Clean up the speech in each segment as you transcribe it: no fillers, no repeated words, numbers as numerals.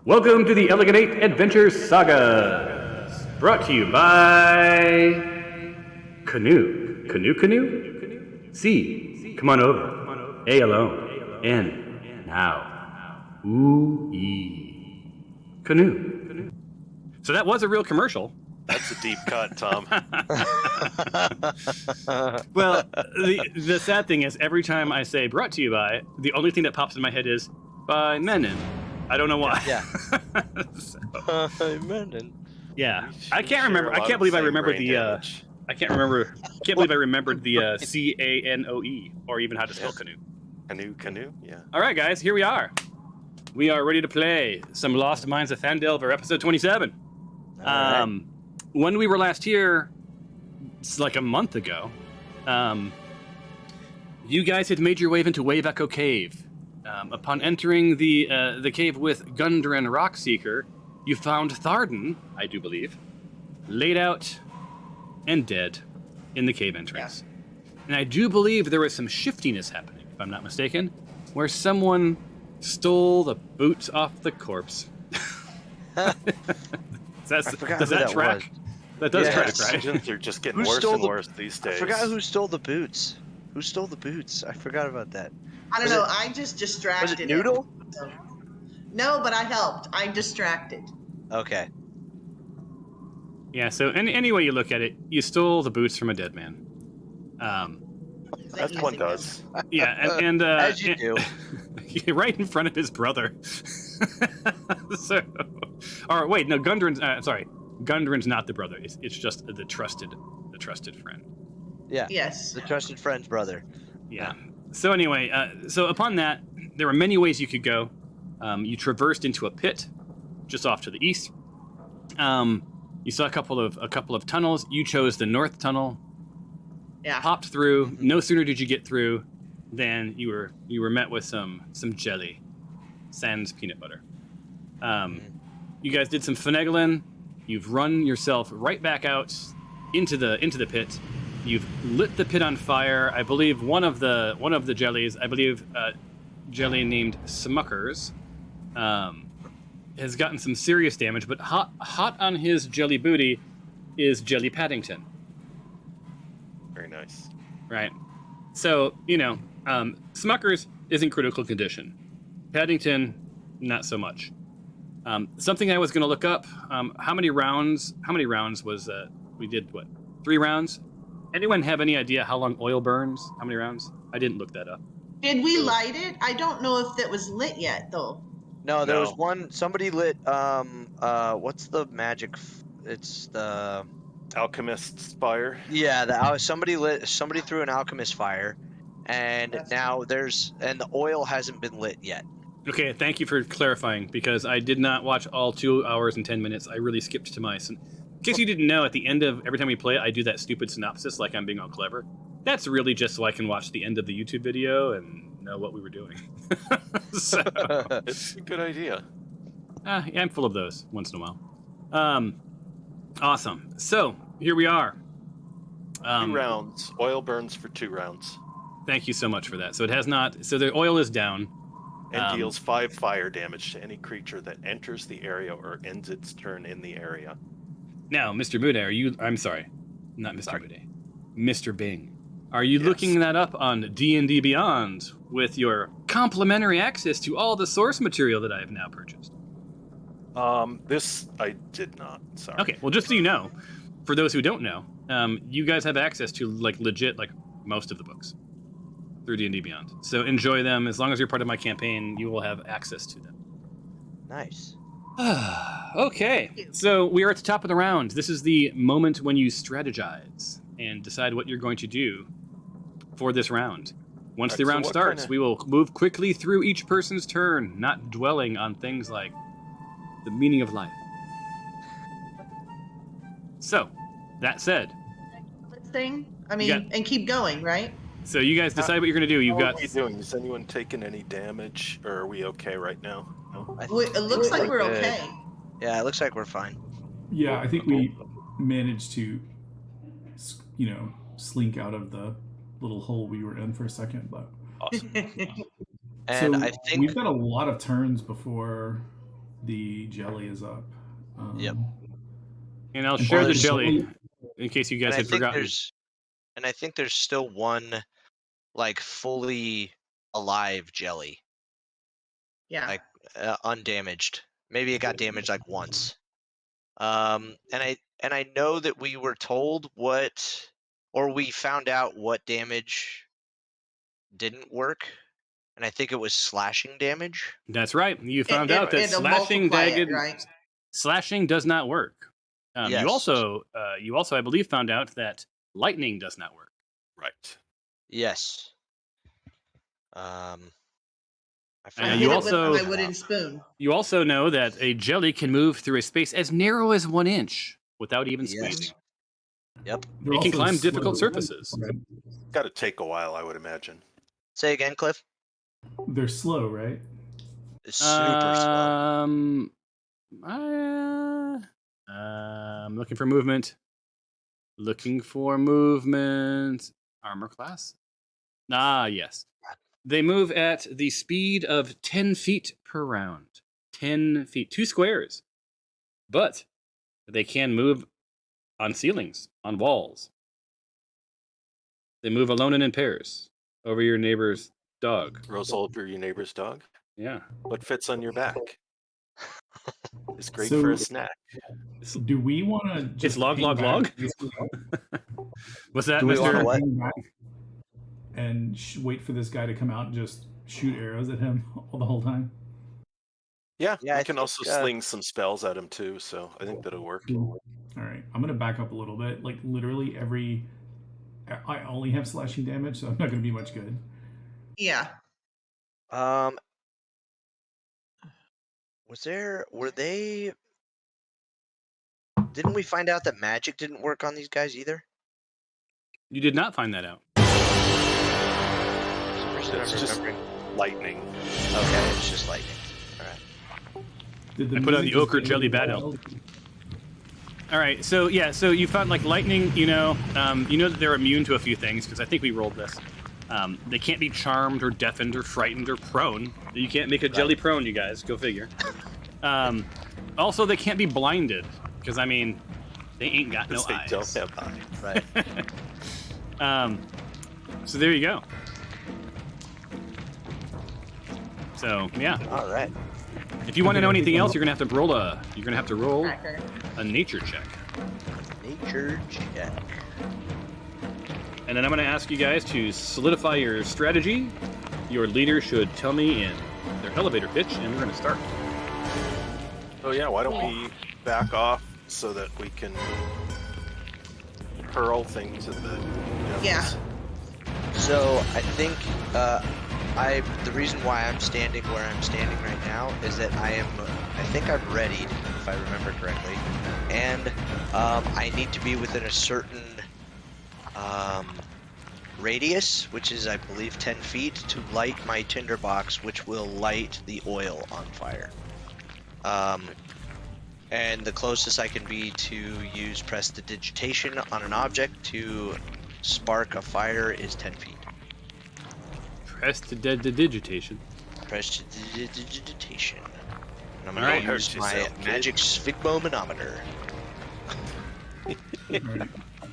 Welcome to the Elegant 8 Adventure Saga, brought to you by Canoe. Canoe? C, come on over. A alone. N, now. Ooh-ee. Canoe. So that was a real commercial. That's a deep cut, Tom. Well, the sad thing is, every time I say brought to you by, the only thing that pops in my head is by Menon. I don't know why. Yeah. So, Menon. yeah. I can't remember. I can't believe I remembered the. I can't remember. Can't believe I remembered the CANOE, or even how to spell canoe. Canoe. Yeah. All right, guys, here we are. We are ready to play some Lost Mines of Phandelver, episode 27. Right. When we were last here, it's like a month ago, you guys had made your way into Wave Echo Cave. Upon entering the cave with Gundren Rockseeker, you found Tharden, I do believe, laid out and dead in the cave entrance. Yeah. And I do believe there was some shiftiness happening, if I'm not mistaken, where someone stole the boots off the corpse. Does that track? That does track, right? They're just getting worse and worse these days. I forgot who stole the boots. Who stole the boots? I forgot about that. I don't know. I just distracted. Was it Noodle? No, but I helped. I distracted. Okay. Yeah. So any way you look at it, you stole the boots from a dead man. That's one does. Yeah, and as you do, right in front of his brother. So, or wait, no, Gundren's. Sorry, Gundren's not the brother. It's just the trusted friend. Yeah. Yes. The trusted friend's brother. Yeah. So anyway, so upon that, there were many ways you could go. You traversed into a pit, just off to the east. You saw a couple of tunnels. You chose the north tunnel. Yeah. Popped through. No sooner did you get through, than you were met with some jelly, sans peanut butter. You guys did some finagling. You've run yourself right back out into the pit. You've lit the pit on fire. I believe one of the jellies, jelly named Smuckers, has gotten some serious damage. But hot on his jelly booty is Jelly Paddington. Very nice. Right. So Smuckers is in critical condition. Paddington, not so much. Something I was going to look up. How many rounds was we did? What? 3 rounds? Anyone have any idea how long oil burns? How many rounds? I didn't look that up. Did we light it? I don't know if that was lit yet, though. No, there was one. Somebody lit. What's the magic? It's the Alchemist's fire. Yeah, somebody threw an alchemist fire, and now the oil hasn't been lit yet. Okay, thank you for clarifying, because I did not watch all 2 hours and 10 minutes. I really skipped to my... In case you didn't know, at the end of every time we play, I do that stupid synopsis like I'm being all clever. That's really just so I can watch the end of the YouTube video and know what we were doing. So, it's a good idea. Yeah, I'm full of those once in a while. Awesome. So, here we are. 2 rounds. Oil burns for 2 rounds. Thank you so much for that. So it has not... So the oil is down. And deals 5 fire damage to any creature that enters the area or ends its turn in the area. Now, Mr. Mude, I'm sorry. Not Mr. Mude. Mr. Bing. Are you looking that up on D&D Beyond with your complimentary access to all the source material that I have now purchased? This I did not. Sorry. Okay, well, just so you know, for those who don't know, you guys have access to legit most of the books through D&D Beyond. So enjoy them. As long as you're part of my campaign, you will have access to them. Nice. Okay, so we are at the top of the round. This is the moment when you strategize and decide what you're going to do for this round. Once the round starts, we will move quickly through each person's turn, not dwelling on things like the meaning of life. So, that said... and keep going, right? So you guys decide what you're going to do. You've got... What are you doing? Is anyone taking any damage, or are we okay right now? No? It looks like we're okay. Yeah, it looks like we're fine. Yeah, I think we managed to, slink out of the little hole we were in for a second. But awesome. And so I think we've got a lot of turns before the jelly is up. Yep. And I'll And share the there's jelly so- in case you guys And I had think forgotten. there's still one like fully alive jelly, Yeah. like undamaged. Maybe it got damaged like once. And I know that we were told we found out what damage didn't work, and I think it was slashing damage. That's right. You found It- out that it'll slashing multiply it, dagged right? slashing does not work. Yes. You also, I believe, found out that lightning does not work. Right. Yes. I I forgot you did it what with also- my that was wooden about. spoon. You also know that a jelly can move through a space as narrow as 1 inch without even Yes. squeezing. Yep. they're It can also climb slow, difficult surfaces. right? Got to take a while, I would imagine. Say again, Cliff. They're slow, right? It's super slow. I'm looking for movement. Looking for movement. Armor class? Ah, yes. They move at the speed of 10 feet per round. 10 feet. 2 squares. But they can move on ceilings, on walls. They move alone and in pairs over your neighbor's dog. Rolls over your neighbor's dog. Yeah. What fits on your back? It's great So- for a snack. Do we want to just It's log, hang log, back log? What's that, Do we Mr. wanna what? hang back and wait for this guy to come out and just shoot arrows at him all the whole time? Yeah, Yeah, I I can think, also sling some spells at him too, so I think that'll work. All right, I'm gonna back up a little bit. Like literally I only have slashing damage, so I'm not gonna be much good. Yeah. Didn't we find out that magic didn't work on these guys either? You did not find that out. For some reason It's I'm just- remembering. Lightning. Okay, it's just lightning. Alright. Did I put on music the ochre just jelly go bad wild? All right, so you found like lightning. You know that they're immune to a few things because I think we rolled this. They can't be charmed or deafened or frightened or prone. You can't make a jelly prone, you guys. Go figure. Also, they can't be blinded because I mean, they ain't got no They eyes. don't have eyes. Right. So there you go. So yeah, Alright. if you want to know anything else, you're gonna have to roll Cracker. a nature check. Nature check. And then I'm going to ask you guys to solidify your strategy. Your leader should tell me in their elevator pitch, and we're going to start. Oh yeah, why don't we back off so that we can hurl things at the devils? Yeah. So I think the reason why I'm standing where I'm standing right now is that I think I'm readied, if I remember correctly, and I need to be within a certain radius, which is I believe 10 feet, to light my tinderbox, which will light the oil on fire. And the closest I can be to use prestidigitation on an object to spark a fire is 10 feet. Prestidigitation. Prestidigitation. And I'm All going right. to Hurt use my yourself, kid. magic sphygmomanometer. All right.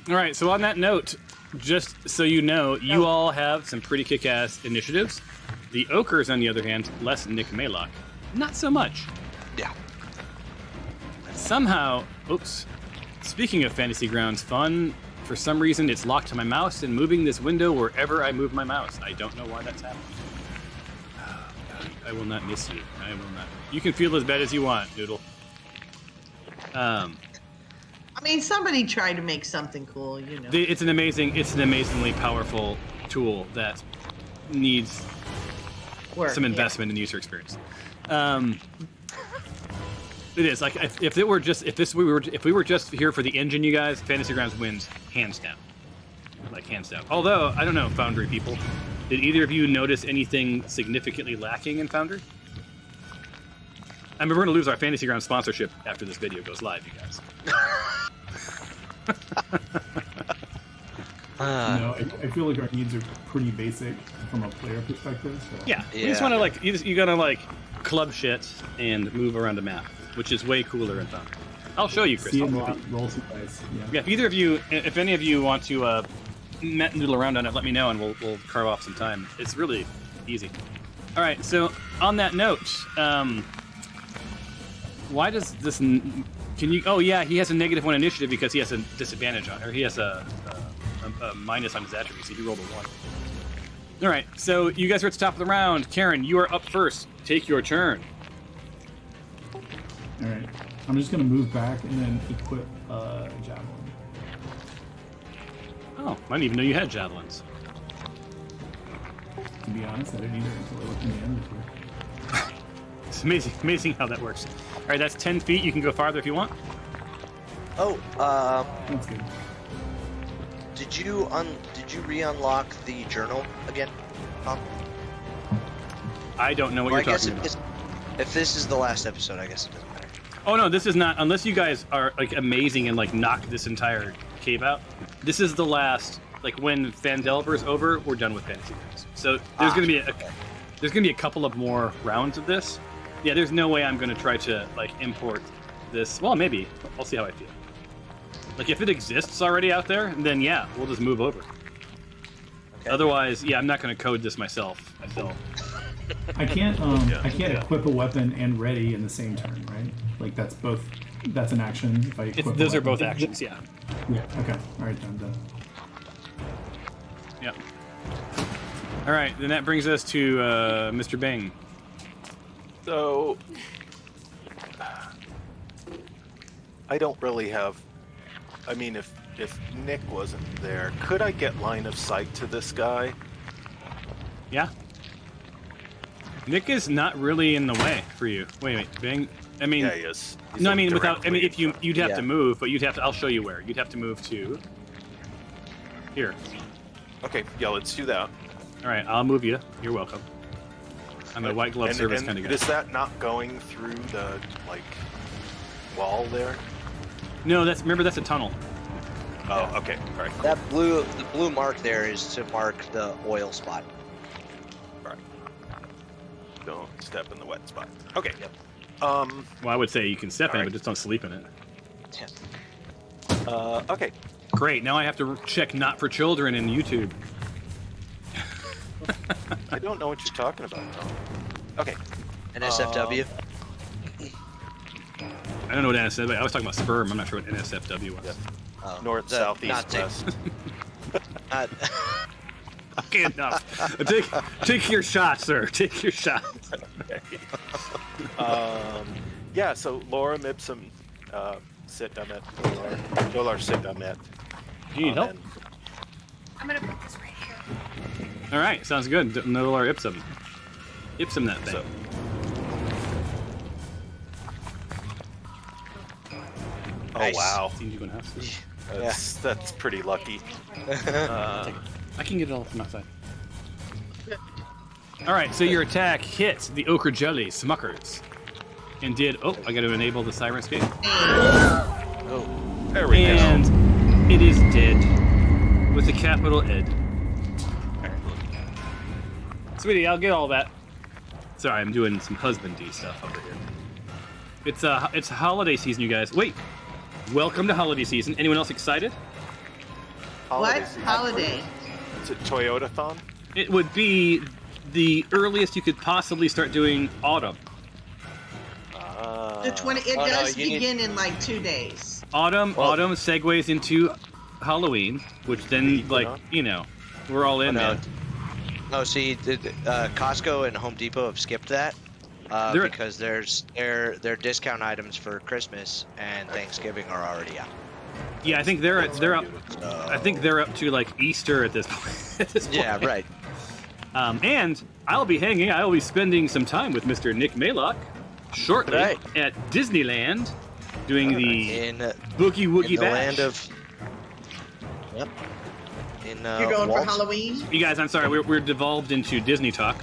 All right, so on that note, just so you know, you all have some pretty kick-ass initiatives. The Ochres, on the other hand, less Nick Maylock. Not so much. Yeah. Somehow, speaking of Fantasy Grounds fun, for some reason it's locked to my mouse and moving this window wherever I move my mouse. I don't know why that's happening. Oh, God, I will not miss you. I will not. You can feel as bad as you want, Noodle. I mean, somebody tried to make something cool, you know. It's an amazingly powerful tool that needs Work, some yeah. investment in user experience. It is like if we were just here for the engine, you guys, Fantasy Grounds wins hands down, like hands down. Although I don't know, Foundry people, did either of you notice anything significantly lacking in Foundry? I mean, we're gonna lose our Fantasy Grounds sponsorship after this video goes live, you guys. I feel like our needs are pretty basic from a player perspective. So. Yeah, you just want to like you gotta like club shit and move around the map, which is way cooler and fun. I'll show you, Chris. See I'll it go out. roll some dice. Yeah. Yeah, if any of you want to noodle around on it, let me know and we'll carve off some time. It's really easy. All right, so on that note, why does this? Can you? Oh yeah, he has a -1 initiative because he has a disadvantage on, or he has a minus on his attributes. He rolled a 1. All right, so you guys are at the top of the round. Karen, you are up first. Take your turn. All right. I'm just gonna move back and then equip javelin. Oh, I didn't even know you had javelins. To be honest, I didn't either until I looked in the inventory. It's amazing how that works. All right, that's 10 feet. You can go farther if you want. Oh, That's good. did you re-unlock the journal again, Tom? I don't know what Well, I you're guess talking about. if this is the last episode, I guess it doesn't matter. Oh no, this is not. Unless you guys are like amazing and like knock this entire cave out. This is the last. Like when Phandelver's over, we're done with Fantasy Games. So there's gonna be a couple of more rounds of this. Yeah, there's no way I'm gonna try to like import this. Well, maybe. I'll see how I feel. Like if it exists already out there, then yeah, we'll just move over. Okay. Otherwise, yeah, I'm not gonna code this myself. I feel. I can't equip a weapon and ready in the same turn, right? Like that's an action if I equip Those a are both weapon. actions. Yeah. Yeah, okay. Alright, done. Yep. All right, then that brings us to Mr. Bing. So, I don't really have. I mean, if Nick wasn't there, could I get line of sight to this guy? Yeah. Nick is not really in the way for you. Wait, Bing. I mean, Yeah, he is. He's no, I mean without. I mean, if directly you'd have Yeah. to move, but you'd have to. I'll show you where. You'd have to move to here. Okay, yeah, let's do that. All right, I'll move you. You're welcome. I'm a white glove service kind of guy. Is that not going through the like wall there? No, that's a tunnel. Oh, okay. All right. The blue mark there is to mark the oil spot. Right. Don't step in the wet spot. Okay. Yep. Well, I would say you can step in, All it, right. but just don't sleep in it. Okay. Great. Now I have to check not for children in YouTube. I don't know what you're talking about, Tom. Okay. NSFW. I don't know what NSFW. I was talking about sperm. I'm not sure what NSFW was. Yep. Oh, North, the south, east, Nazi. west. Not- Okay, enough. Take your shot, sir. Take your shot. Yeah, so Laura Mibsam sit Damet, Dolar sit Damet. Do you need help? I'm gonna put this right here. All right, sounds good. Nolar Ipsum. Ipsum that thing. So, oh Nice. wow, Seems you gonna have to. that's pretty lucky. I can get it all from outside. All right, so your attack hit the ochre jelly Smuckers, and did. Oh, I got to enable the Sirenscape, There we go. and it is dead with a capital Ed. Sweetie, I'll get all that. Sorry, I'm doing some husbandy stuff over here. It's holiday season, you guys. Wait, welcome to holiday season. Anyone else excited? What? season. Holiday? Is it Toyota-thon? It would be the earliest you could possibly start doing autumn. The 20. It Oh, no, does you need- begin in like 2 days. Autumn segues into Halloween, which then, Equinox? we're all in, no. man. Oh, see, Costco and Home Depot have skipped that They're- because their discount items for Christmas and Thanksgiving are already out. Yeah, I think they're up. So, I think they're up to like Easter at this point. yeah, right. And I will be spending some time with Mr. Nick Maylock shortly Right. at Disneyland, doing the In Boogie Woogie the Bash. land of. Yep. In You're going for Walt- Halloween? You guys, I'm sorry, we're devolved into Disney talk.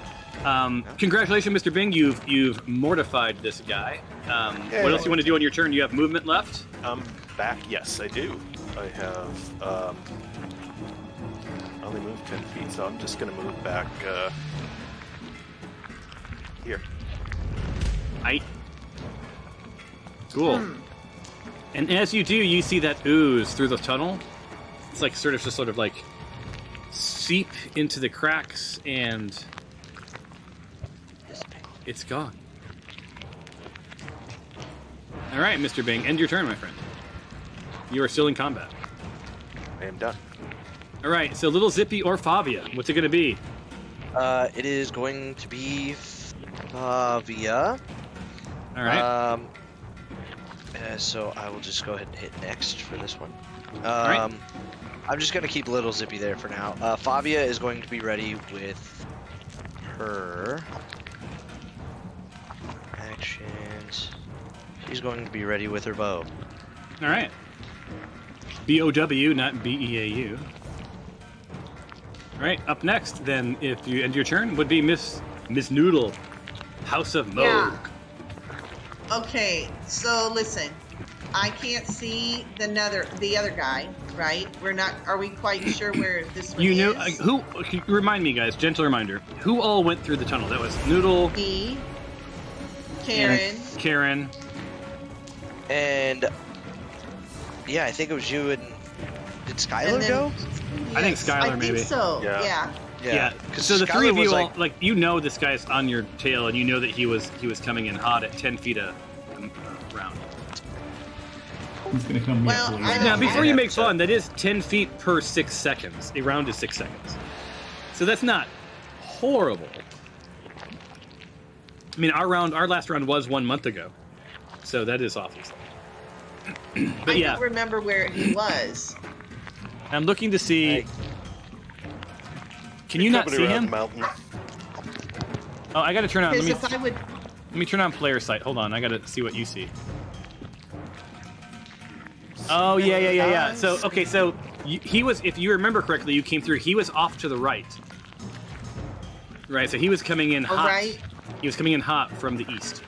Congratulations, Mr. Bing. You've mortified this guy. What else you want to do on your turn? You have movement left. Back. Yes, I do. I have only move 10 feet, so I'm just going to move back here. Cool. And as you do, you see that ooze through the tunnel. It's like sort of like seep into the cracks, and it's gone. All right, Mr. Bing, end your turn, my friend. You are still in combat. I am done. All right, so Little Zippy or Fabia, what's it going to be? It is going to be Fabia. All right. So I will just go ahead and hit next for this one. right. I'm just going to keep Little Zippy there for now. Fabia is going to be ready with her actions. She's going to be ready with her bow. All right. B-O-W, not B-E-A-U. All right, up next, then, if you end your turn, would be Miss Noodle, House of Moog. Yeah. Okay, so listen. I can't see the other guy, right? Are we quite sure where this one You is? know, who, remind me, guys, gentle reminder, who all went through the tunnel? That was Noodle, Me, Karen, And yeah, I think it was you and did Skylar and then, go? I think yes, Skylar, I maybe. think so. Yeah. Yeah. Yeah. 'cause So the Skylar three of was you all, like, you know this guy's on your tail, and you know that he was coming in hot at 10 feet a round. He's gonna come. Well, me I up don't- Now, before you have make to- fun, that is 10 feet per 6 seconds. A round is 6 seconds. So that's not horrible. I mean, our last round was 1 month ago. So that is awful. But I yeah, don't remember where he was. I'm looking to see. Can you not Coming see around him? the mountain. Oh, I gotta turn on. Because Let if I would, me turn on player sight. Hold on, I gotta see what you see. Oh yeah. So okay, so he was. If you remember correctly, you came through. He was off to the right. Right. So he was coming in hot. right? He was coming in hot from the east.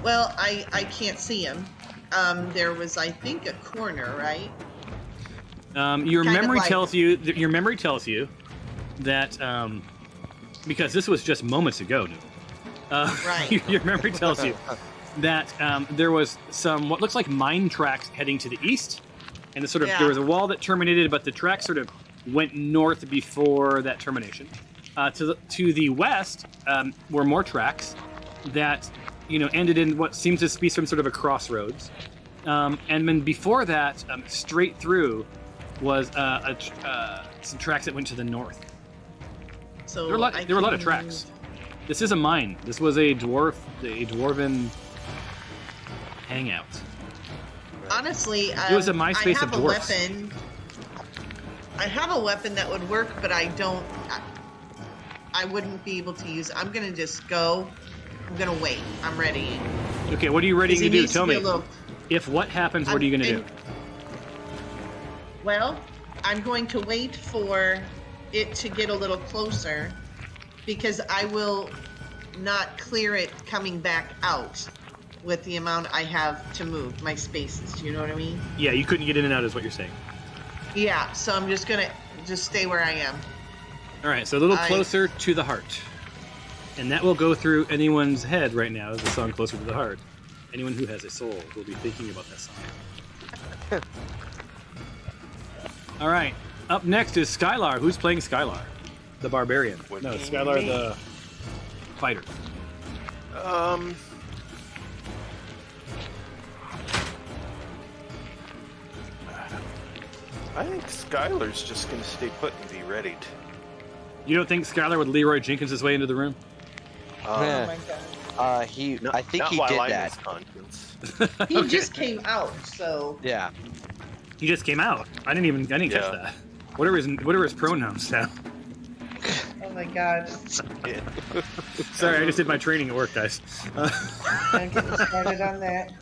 Well, I can't see him. There was, I think, a corner, right? Your Kind of memory like- tells you. Your memory tells you that because this was just moments ago. Right. Your memory tells you that there was some what looks like mine tracks heading to the east, and Yeah. there was a wall that terminated, but the track sort of went north before that termination. To the west were more tracks that ended in what seems to be some sort of a crossroads, and then before that, straight through was some tracks that went to the north. So There were a lot of tracks. This is a mine. This was a dwarven hangout. Honestly, It was a MySpace I have of dwarfs. a weapon. I have a weapon that would work, but I don't. I wouldn't be able to use it. I'm gonna just go. I'm gonna wait. I'm ready. Okay, what are you ready 'Cause to he do? needs Tell be me. a little- If what happens, what are you going to do? Well, I'm going to wait for it to get a little closer because I will not clear it coming back out with the amount I have to move, my spaces. You know what I mean? Yeah, you couldn't get in and out, is what you're saying. Yeah, so I'm just gonna stay where I am. All right, so a little closer to the heart. And that will go through anyone's head right now, the song Closer to the Heart. Anyone who has a soul will be thinking about that song. All right, up next is Skylar. Who's playing Skylar? The barbarian. Would No, be Skylar me. the fighter. I think Skylar's just going to stay put and be readied. You don't think Skylar would Leroy Jenkins his way into the room? Oh my god. I think he while did I'm that. his conscience. He Okay. just came out, so Yeah. He just came out. I didn't catch Yeah. that. What are his pronouns now? oh my god. Yeah. Sorry, I just did my training at work, guys. I'm getting started on that.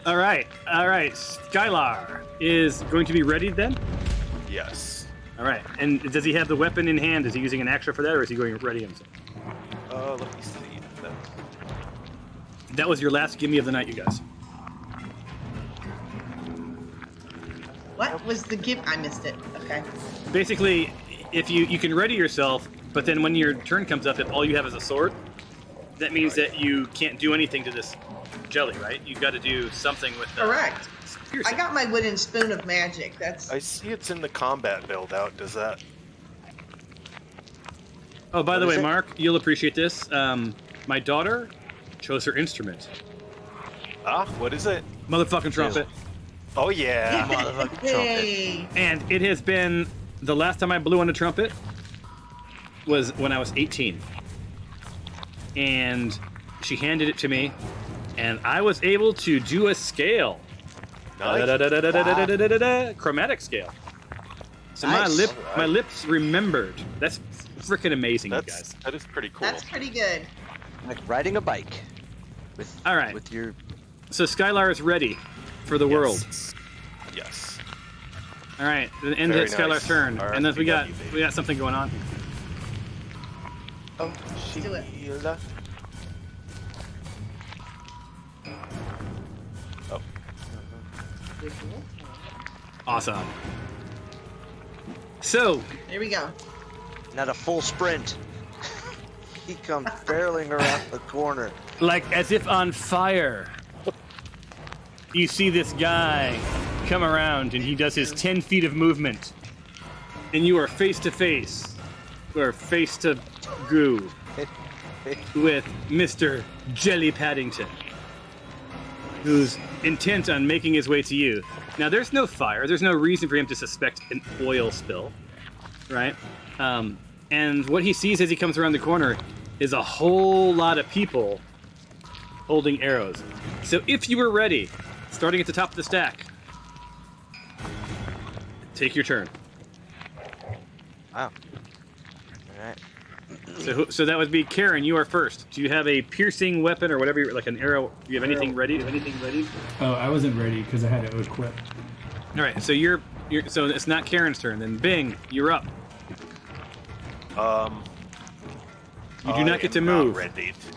All right. Skylar is going to be ready then. Yes. All right. And does he have the weapon in hand? Is he using an extra for that, or is he going ready himself? Let me see. That was your last gimme of the night, you guys. What was the give? I missed it. Okay. Basically, if you can ready yourself, but then when your turn comes up, if all you have is a sword, that means that you can't do anything to this jelly, right? You've got to do something with the Correct. piercing. I got my wooden spoon of magic. That's I see it's in the combat build out. Does that? Oh, by the What way, is it? Mark, you'll appreciate this. My daughter chose her instrument. What is it? Motherfucking trumpet. Oh yeah. Motherfucking trumpet. Yay. And it has been, the last time I blew on a trumpet was when I was 18. And she handed it to me, and I was able to do a scale. Nice. Chromatic scale. So Nice. my lips remembered. That's freaking amazing, you That's guys. that is pretty cool. That's pretty good. Like riding a bike. With, All right. With your... So Skylar is ready for the world. Yes. All right, the end Very of Skylar's nice. turn, and then we got baby. something going on here. Oh, Do it. Sheila. Oh. Awesome. So There we go. Not a full sprint. He comes barreling around the corner. like as if on fire, you see this guy come around, and he does his 10 feet of movement, and you are face to face, or face to goo, with Mr. Jelly Paddington, who's intent on making his way to you. Now, there's no fire. There's no reason for him to suspect an oil spill, right? And what he sees as he comes around the corner is a whole lot of people holding arrows. So if you were ready, starting at the top of the stack, take your turn. Wow. Alright. So that would be Karen. You are first. Do you have a piercing weapon or whatever, like an arrow? Do you have anything ready? Oh, I wasn't ready because I had to equip. All right. So you're so it's not Karen's turn. Then Bing, you're up. You do not get to move.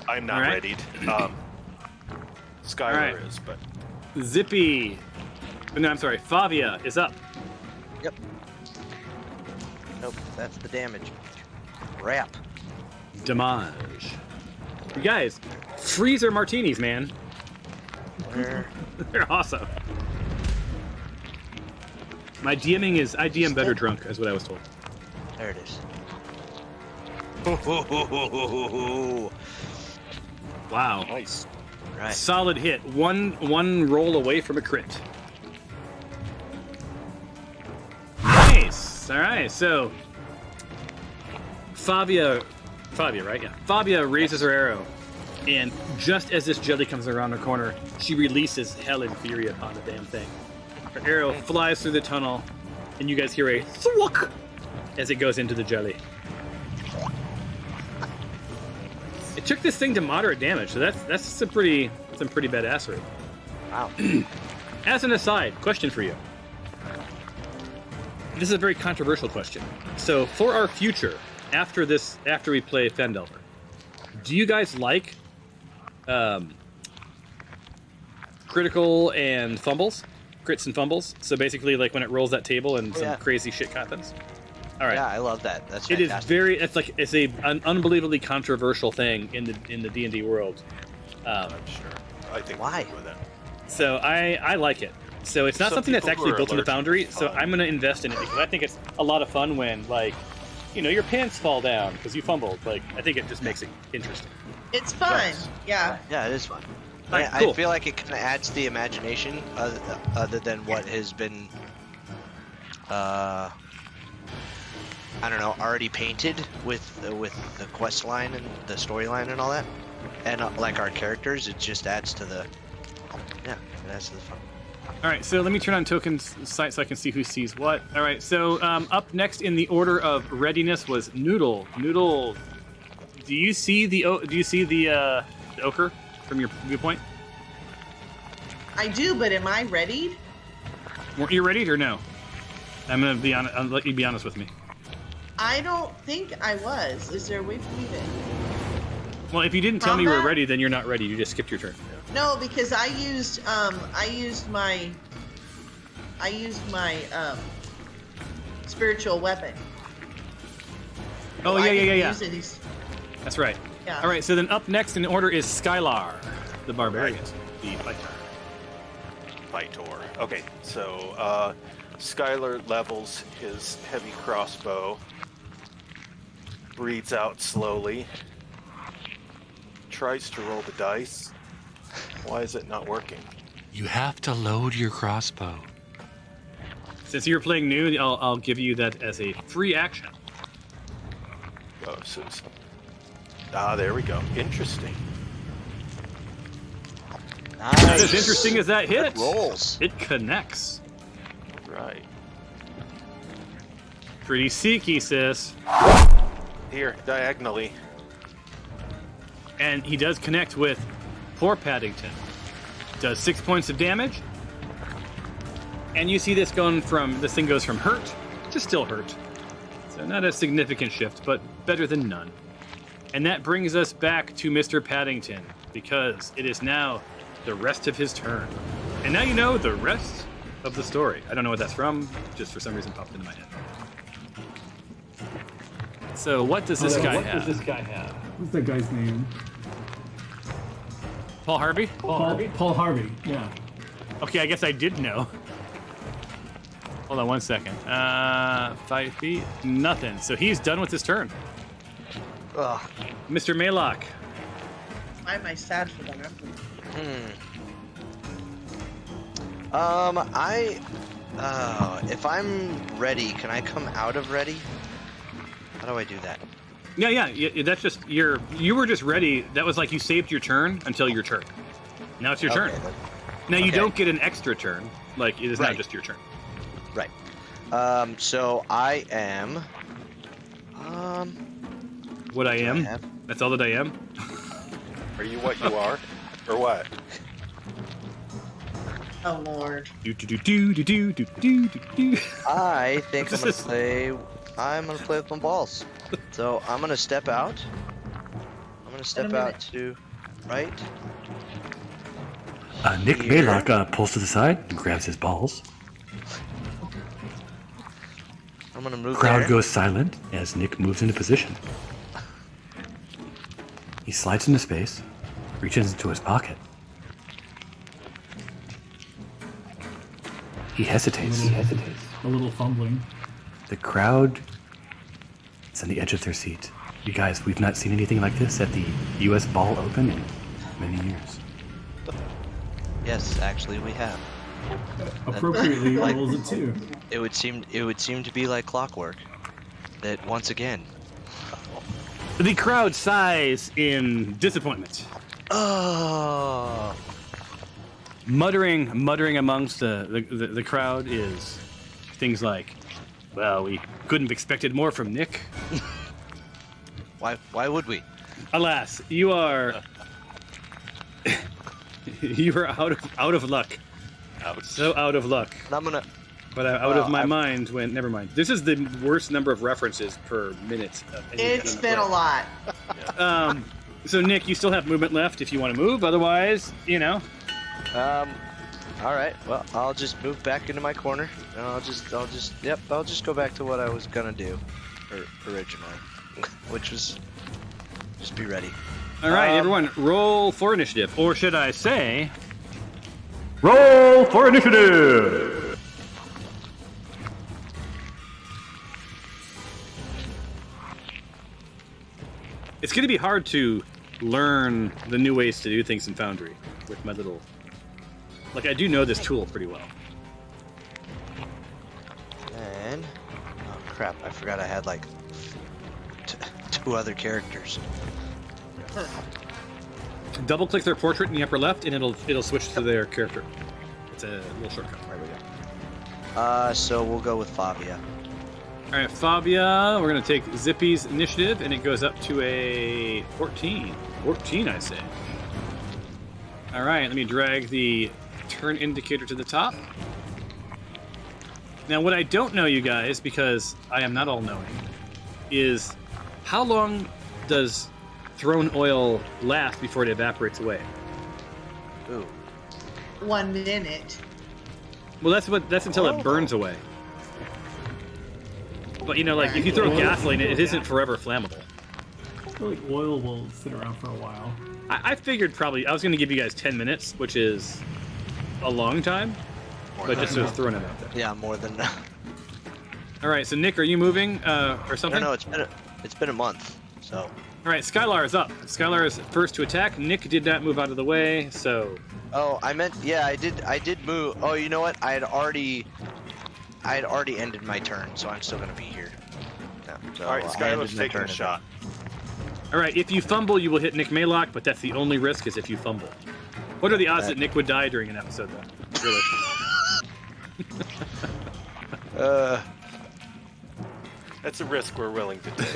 I'm not All right. ready. Skylar All right. is, but Zippy. No, I'm sorry. Favia is up. Yep. Nope, that's the damage. Wrap. Damage. You guys, freezer martinis, man. Where? They're awesome. My DMing is I DM better drunk, is what I was told. There it is. Wow. nice. Right. Solid hit. One roll away from a crit. Nice. All right. So Favia, right? Yeah. Favia raises her arrow, and just as this jelly comes around the corner, she releases Hell and Fury upon the damn thing. Her arrow flies through the tunnel, and you guys hear a thwack as it goes into the jelly. It took this thing to moderate damage, so that's some pretty badassery. Wow. As an aside, question for you. This is a very controversial question. So for our future, after we play Phandelver, do you guys like critical and fumbles? Crits and fumbles? So basically like when it rolls that table and some crazy shit happens? All right. Yeah, I love that. That's It fantastic. it's an unbelievably controversial thing in the D&D world. I'm sure. I think Why? we'll go with that. So I like it. So it's not Some something that's people actually who are built in the allergic Foundry. to So fun. I'm going to invest in it because I think it's a lot of fun when your pants fall down because you fumbled. I think it just makes it interesting. It's fun. Yes. Yeah. Yeah, it is fun. Alright, I cool. feel like it kind of adds to the imagination, other than what has been, I don't know, already painted with the quest line and the storyline and all that, and like our characters. It just adds to the, it adds to the fun. All right, so let me turn on tokens site so I can see who sees what. All right, so up next in the order of readiness was Noodle. Noodle, do you see the ochre from your viewpoint? I do, but am I ready? Weren't you ready or no? I'm gonna be honest. I'll let you be honest with me. I don't think I was. Is there a way for me to? Well, if you didn't tell me you were Combat? ready, then you're not ready. You just skipped your turn. No, because I used my I used my spiritual weapon. Oh, I yeah. didn't use it. That's right. Yeah. All right, so then up next in order is Skylar, the barbarian, the fighter. Vitor. Okay, so Skylar levels his heavy crossbow, breathes out slowly, tries to roll the dice. Why is it not working? You have to load your crossbow. Since you're playing new, I'll give you that as a free action. Oh, there we go. Interesting. Nice. Not as interesting as that hit. Good rolls. It connects. Right. Pretty seeky, sis. Here, diagonally. And he does connect with poor Paddington. Does 6 points of damage. And you see this thing goes from hurt to still hurt. So not a significant shift, but better than none. And that brings us back to Mr. Paddington, because it is now the rest of his turn. And now you know the rest of the story. I don't know what that's from, just for some reason popped into my head. So what does this guy have? What's that guy's name? Paul Harvey? Paul Harvey. Yeah. Okay, I guess I did know. Hold on 1 second. 5 feet? Nothing. So he's done with his turn. Ugh. Mr. Maylock. Why am I sad for that? If I'm ready, can I come out of ready? How do I do that? Yeah, that's just you were just ready. That was like you saved your turn until your turn. Now it's your turn. Okay, Now you okay. don't get an extra turn. Like it is now Right. just your turn. Right. So I am. What I am? have? That's all that I am. Are you what you are? Or what? Oh Lord. Do do do do do do do do do. I think I'm This gonna is- play. I'm gonna play with my balls. So I'm gonna step out. I'm gonna step out to right. Nick Here. Maylock pulls to the side and grabs his balls. I'm gonna move Crowd there. goes silent as Nick moves into position. He slides into space, reaches into his pocket. He hesitates. A little fumbling. The crowd is on the edge of their seat. You guys, we've not seen anything like this at the U.S. Ball Open in many years. Yes, actually we have. Appropriately Like- rolls it too. It would seem to be like clockwork. That once again. The crowd sighs in disappointment. Oh. Muttering amongst the crowd is things like, well, we couldn't have expected more from Nick. Why would we? Alas, you are out of luck. So out of luck. And I'm gonna. But I'm out of Well, my I've- mind when. Never mind. This is the worst number of references per minute. Of any It's given been a play. lot. So Nick, you still have movement left if you want to move. Otherwise, All right. Well, I'll just move back into my corner. And I'll just go back to what I was gonna do, originally, which was just be ready. All right, everyone, roll for initiative, or should I say, Roll for initiative! it's going to be hard to learn the new ways to do things in Foundry with my little. Like I do know this tool pretty well. And oh crap! I forgot I had like two other characters. Double click their portrait in the upper left, and it'll switch to their character. It's a little shortcut. There we go. So we'll go with Fabia. All right, Fabia, we're going to take Zippy's initiative, and it goes up to a 14. 14, I say. All right, let me drag the turn indicator to the top. Now, what I don't know, you guys, because I am not all-knowing, is how long does thrown oil last before it evaporates away? Ooh. 1 minute. Well, that's until it burns away. But you know, like if you throw gasoline, it isn't forever flammable. I feel like oil will sit around for a while. I figured probably I was going to give you guys 10 minutes, which is a long time, but just sort of throwing it out there. Yeah, more than. All right, so Nick, are you moving or something? No, it's been a month, so. All right, Skylar is up. Skylar is first to attack. Nick did not move out of the way, so. Oh, I meant I did move. Oh, you know what? I had already ended my turn, so I'm still gonna be here. Yeah, so All right, I Skylar's ended my taking a turn shot. All right, if you fumble, you will hit Nick Maylock, but that's the only risk is if you fumble. What are the odds that Nick would die during an episode, though? Really? That's a risk we're willing to take.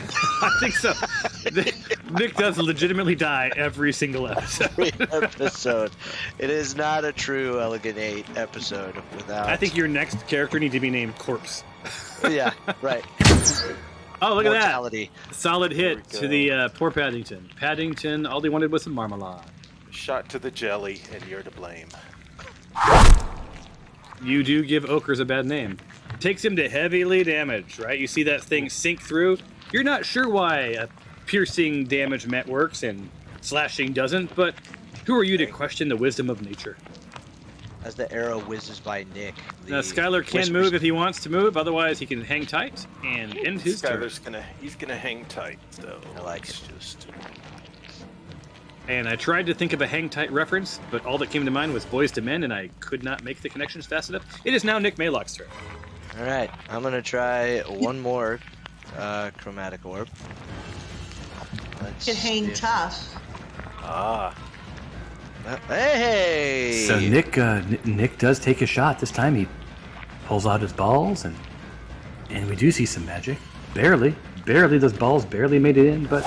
I think so. Nick does legitimately die every single episode. Every episode. It is not a true Elegant 8 episode without. I think your next character need to be named Corpse. Yeah, right. Oh, look Mortality. at that. Solid hit to the poor Paddington. Paddington, all they wanted was some marmalade. Shot to the jelly, and you're to blame. You do give Okers a bad name. Takes him to heavily damage, right? You see that thing sink through. You're not sure why piercing damage works and slashing doesn't, but who are you to question the wisdom of nature? As the arrow whizzes by Nick. Now, Skylar can move if he wants to move, otherwise he can hang tight and end his turn. He's gonna hang tight, though. I like it. Just And I tried to think of a hang tight reference, but all that came to mind was Boys to Men, and I could not make the connections fast enough. It is now Nick Maylock's turn. All right, I'm gonna try one more chromatic orb. Let's Can hang see if- tough. Hey! So Nick does take a shot this time. He pulls out his balls, and we do see some magic. Barely. Those balls barely made it in, but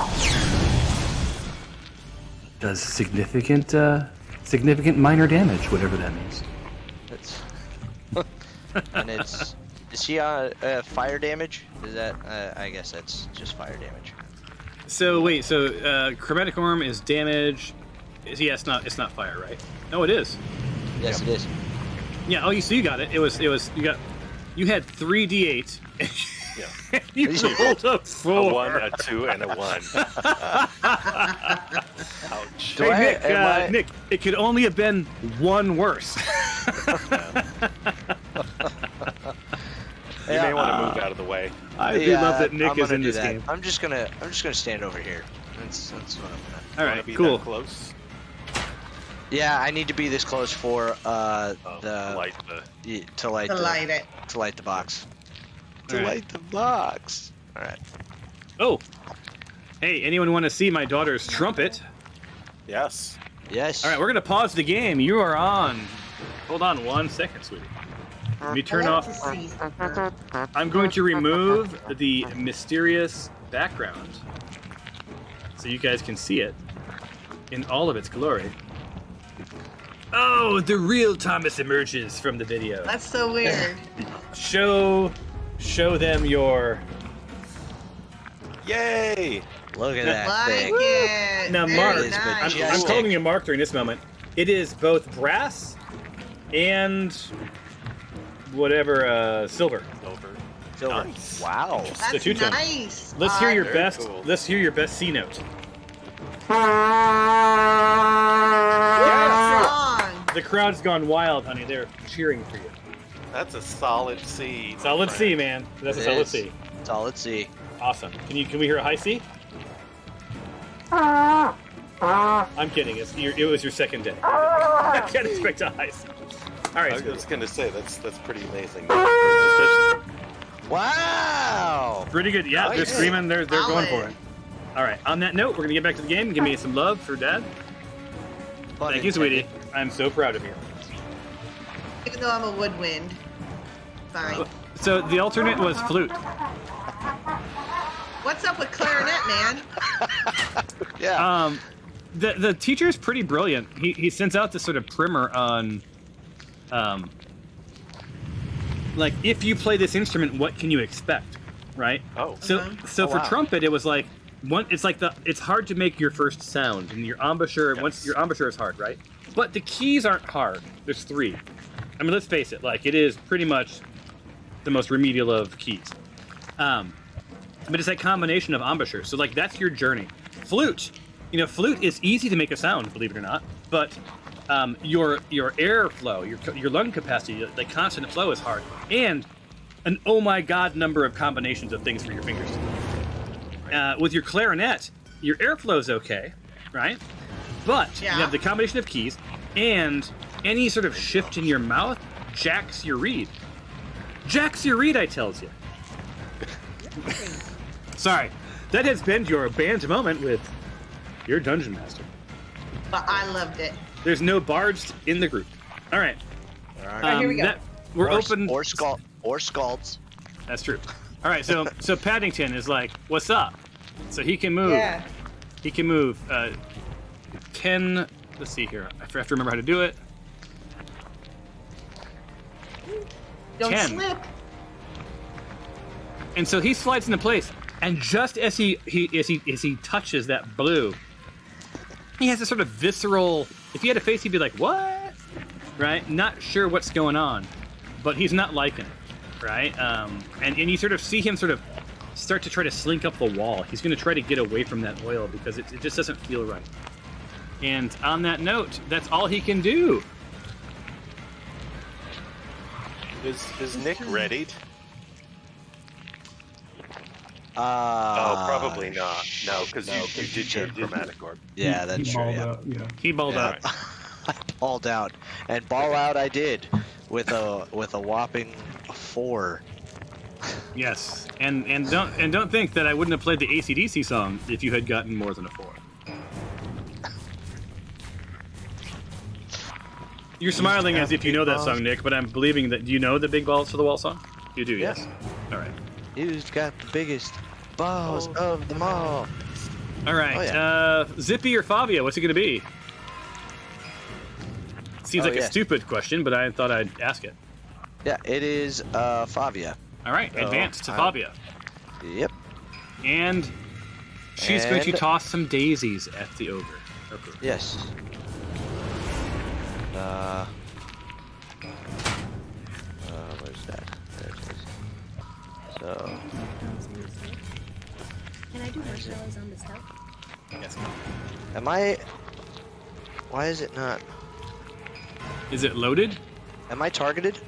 does significant minor damage, whatever that means. It's and it's is she fire damage? Is that I guess that's just fire damage. So wait, chromatic orb is damage. Yeah, it's not fire, right? No, it is. Yes, it is. Yeah. Oh, you got it. It was you had 3d8. yeah. You rolled a 4. A 1, a 2, and a 1. Ouch. Hey, Nick, it could only have been one worse. You may want to move out of the way. I do love that Nick is in this that. game. I'm just gonna stand over here. That's what I'm gonna. All Wanna right, be cool. that close? Yeah, I need to be this close for To light the box. All right. Light the box. All right. Oh, hey, anyone want to see my daughter's trumpet? Yes. Yes. All right, we're gonna pause the game. You are on. Hold on 1 second, sweetie. Let me turn off. I'm going to remove the mysterious background so you guys can see it in all of its glory. Oh, the real Thomas emerges from the video. That's so weird. Show them your. Yay! Look at that Like thing. it. Now, Very Mark, nice. I'm calling you Mark during this moment. It is both brass and whatever silver. Silver. Nice. Wow. The That's two-tone. nice. Let's hear your Very best. cool. Let's hear your best C note. Song. The crowd's gone wild, honey. They're cheering for you. That's a solid C. my Solid friend. C, man. That's a It solid is. C. Solid C. Awesome. Can we hear a high C? I'm kidding. It was your second day. I can't expect a high C. All right. I was gonna say that's pretty amazing. Wow. Pretty good. Yeah, they're Nice. screaming. They're going for Solid. it. All right. On that note, we're gonna get back to the game. Give me some love for Dad. Fun Thank you, sweetie. I'm so proud of you. Even though I'm a woodwind. Fine. So the alternate was flute. What's up with clarinet, man? Yeah. The teacher's pretty brilliant. He sends out this sort of primer on, like if you play this instrument, what can you expect, right? Oh. So Oh, for wow. trumpet, it was like it's hard to make your first sound, and your embouchure once your embouchure is hard, right? But the keys aren't hard. There's 3. I mean, let's face it, like, it is pretty much the most remedial of keys. But it's that combination of embouchure. So, like, that's your journey. Flute. You know, flute is easy to make a sound, believe it or not, but your airflow, your lung capacity, the constant flow is hard. And an oh my god number of combinations of things for your fingers to do. With your clarinet, your airflow is okay, right? But you have the combination of keys, and any sort of shift in your mouth jacks your reed. Jacks your reed, I tells you. Sorry, that has been your band moment with your dungeon master. But I loved it. There's no bards in the group. All right. Here we go. We're open. Or scalds. That's true. All right, so Paddington is like, "What's up?" So he can move. Yeah. He can move 10. Let's see here. I have to remember how to do it. Don't 10. slip. And so he slides into place, and just as he touches that blue, he has a sort of visceral. If he had a face, he'd be like, "What?" Right? Not sure what's going on, but he's not liking it, right? And you sort of see him sort of start to try to slink up the wall. He's going to try to get away from that oil because it just doesn't feel right. And on that note, that's all he can do. Is Nick readied? Probably not. No, because you did your chromatic orb. Yeah, that's true. Balled Yeah. out, yeah. He balled out. I balled out, and ball out I did with a whopping 4. Yes, and don't think that I wouldn't have played the AC/DC song if you had gotten more than a 4. You're smiling as if you know that song, Nick, but I'm believing that. Do you know the Big Balls to the Wall song? You do, yes. All right. Who's got the biggest balls of them all? All right. Oh, yeah. Zippy or Fabia? What's it going to be? Seems like a yes. stupid question, but I thought I'd ask it. Yeah, it is Favia. All right. Advance to Fabia. Yep. And she's going to toss some daisies at the ogre. Okay. Yes. Where's that? There it is. So. Can I do marshmallows on the stove? Yes. Am I? Why is it not? Is it loaded? Am I targeted?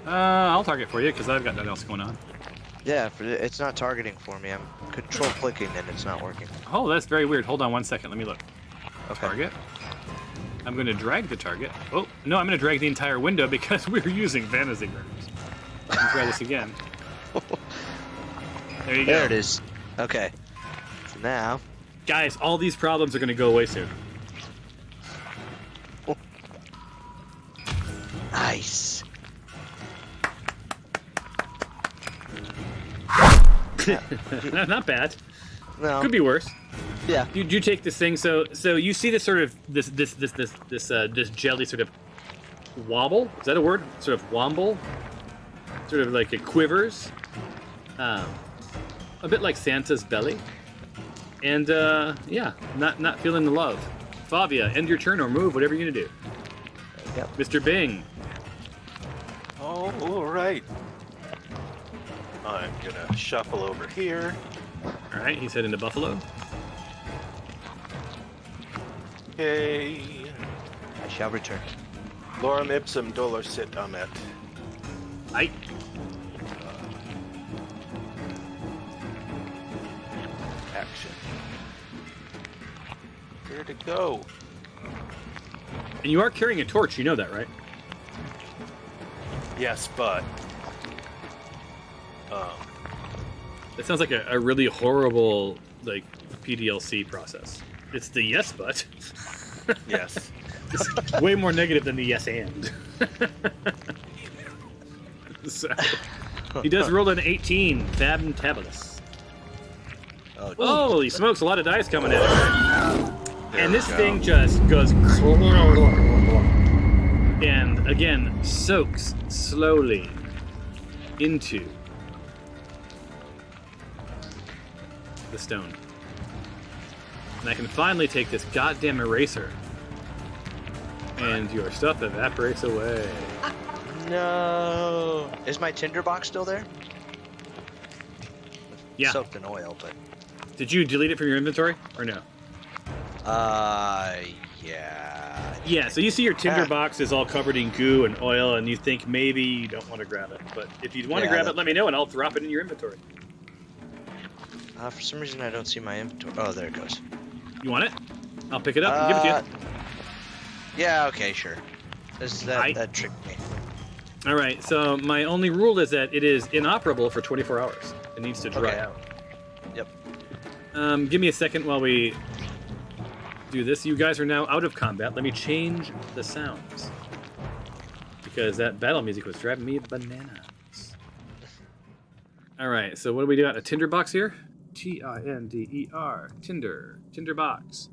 I'll target for you because I've got nothing else going on. Yeah, it's not targeting for me. I'm control clicking and it's not working. Oh, that's very weird. Hold on 1 second. Let me look. Okay. Target. I'm going to drag the target. Oh, no, I'm going to drag the entire window because we're using fantasy burners. Let me try this again. There you go. There it is. Okay. So now. Guys, all these problems are going to go away soon. Nice. Not bad. No. Could be worse. Yeah. You take this thing. So you see this sort of this jelly sort of wobble. Is that a word? Sort of womble. Sort of like it quivers. A bit like Santa's belly. And yeah, not feeling the love. Fabia, end your turn or move, whatever you're gonna do. Yep. Mr. Bing. Oh, all right. I'm gonna shuffle over here. All right, he's heading to Buffalo. Okay. I shall return. Lorem ipsum dolor sit amet. Aye. Action. Where to go? And you are carrying a torch, you know that, right? Yes, but That sounds like a really horrible like PDLC process. It's the yes but. yes. It's way more negative than the yes and. So, he does roll an 18, Fantabulous. Oh, Holy smokes, a lot of dice coming at him. And this thing just goes and again soaks slowly into the stone. And I can finally take this goddamn eraser and your stuff evaporates away. No. Is my tinderbox still there? Yeah. Soaked in oil, but. Did you delete it from your inventory or no? Yeah. Yeah, so you see your tinderbox is all covered in goo and oil, and you think maybe you don't want to grab it. But if you want to grab it, let me know, and I'll drop it in your inventory. For some reason, I don't see my inventory. Oh, there it goes. You want it? I'll pick it up and give it to you. Yeah, okay, sure. That tricked me. All right, so my only rule is that it is inoperable for 24 hours. It needs to dry out. Yep. Give me a second while we do this. You guys are now out of combat. Let me change the sounds. Because that battle music was driving me bananas. All right, so what do we got? A tinderbox here? Tinder. Tinderbox.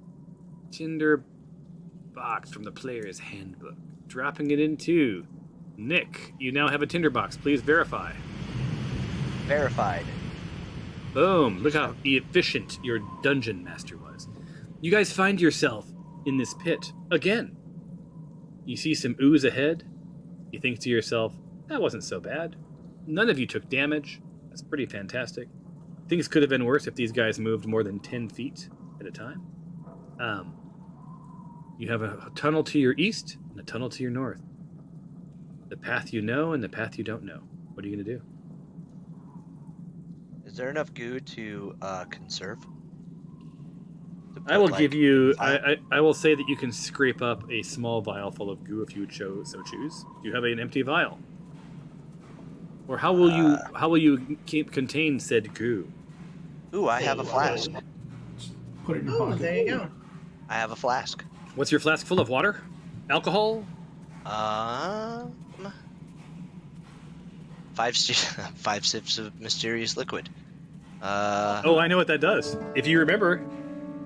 Tinderbox from the player's handbook. Dropping it into Nick. You now have a tinderbox. Please verify. Verified. Boom. Look how efficient your dungeon master was. You guys find yourself in this pit again. You see some ooze ahead. You think to yourself, that wasn't so bad. None of you took damage. That's pretty fantastic. Things could have been worse if these guys moved more than 10 feet at a time. You have a tunnel to your east and a tunnel to your north. The path you know and the path you don't know. What are you going to do? Is there enough goo to conserve? I will give you. I will say that you can scrape up a small vial full of goo if you so choose. Do you have an empty vial? Or how will you contain said goo? Ooh, I have a flask. Put it in your pocket. There you go. I have a flask. What's your flask full of? Water? Alcohol? 5 sips of mysterious liquid. Oh, I know what that does. If you remember,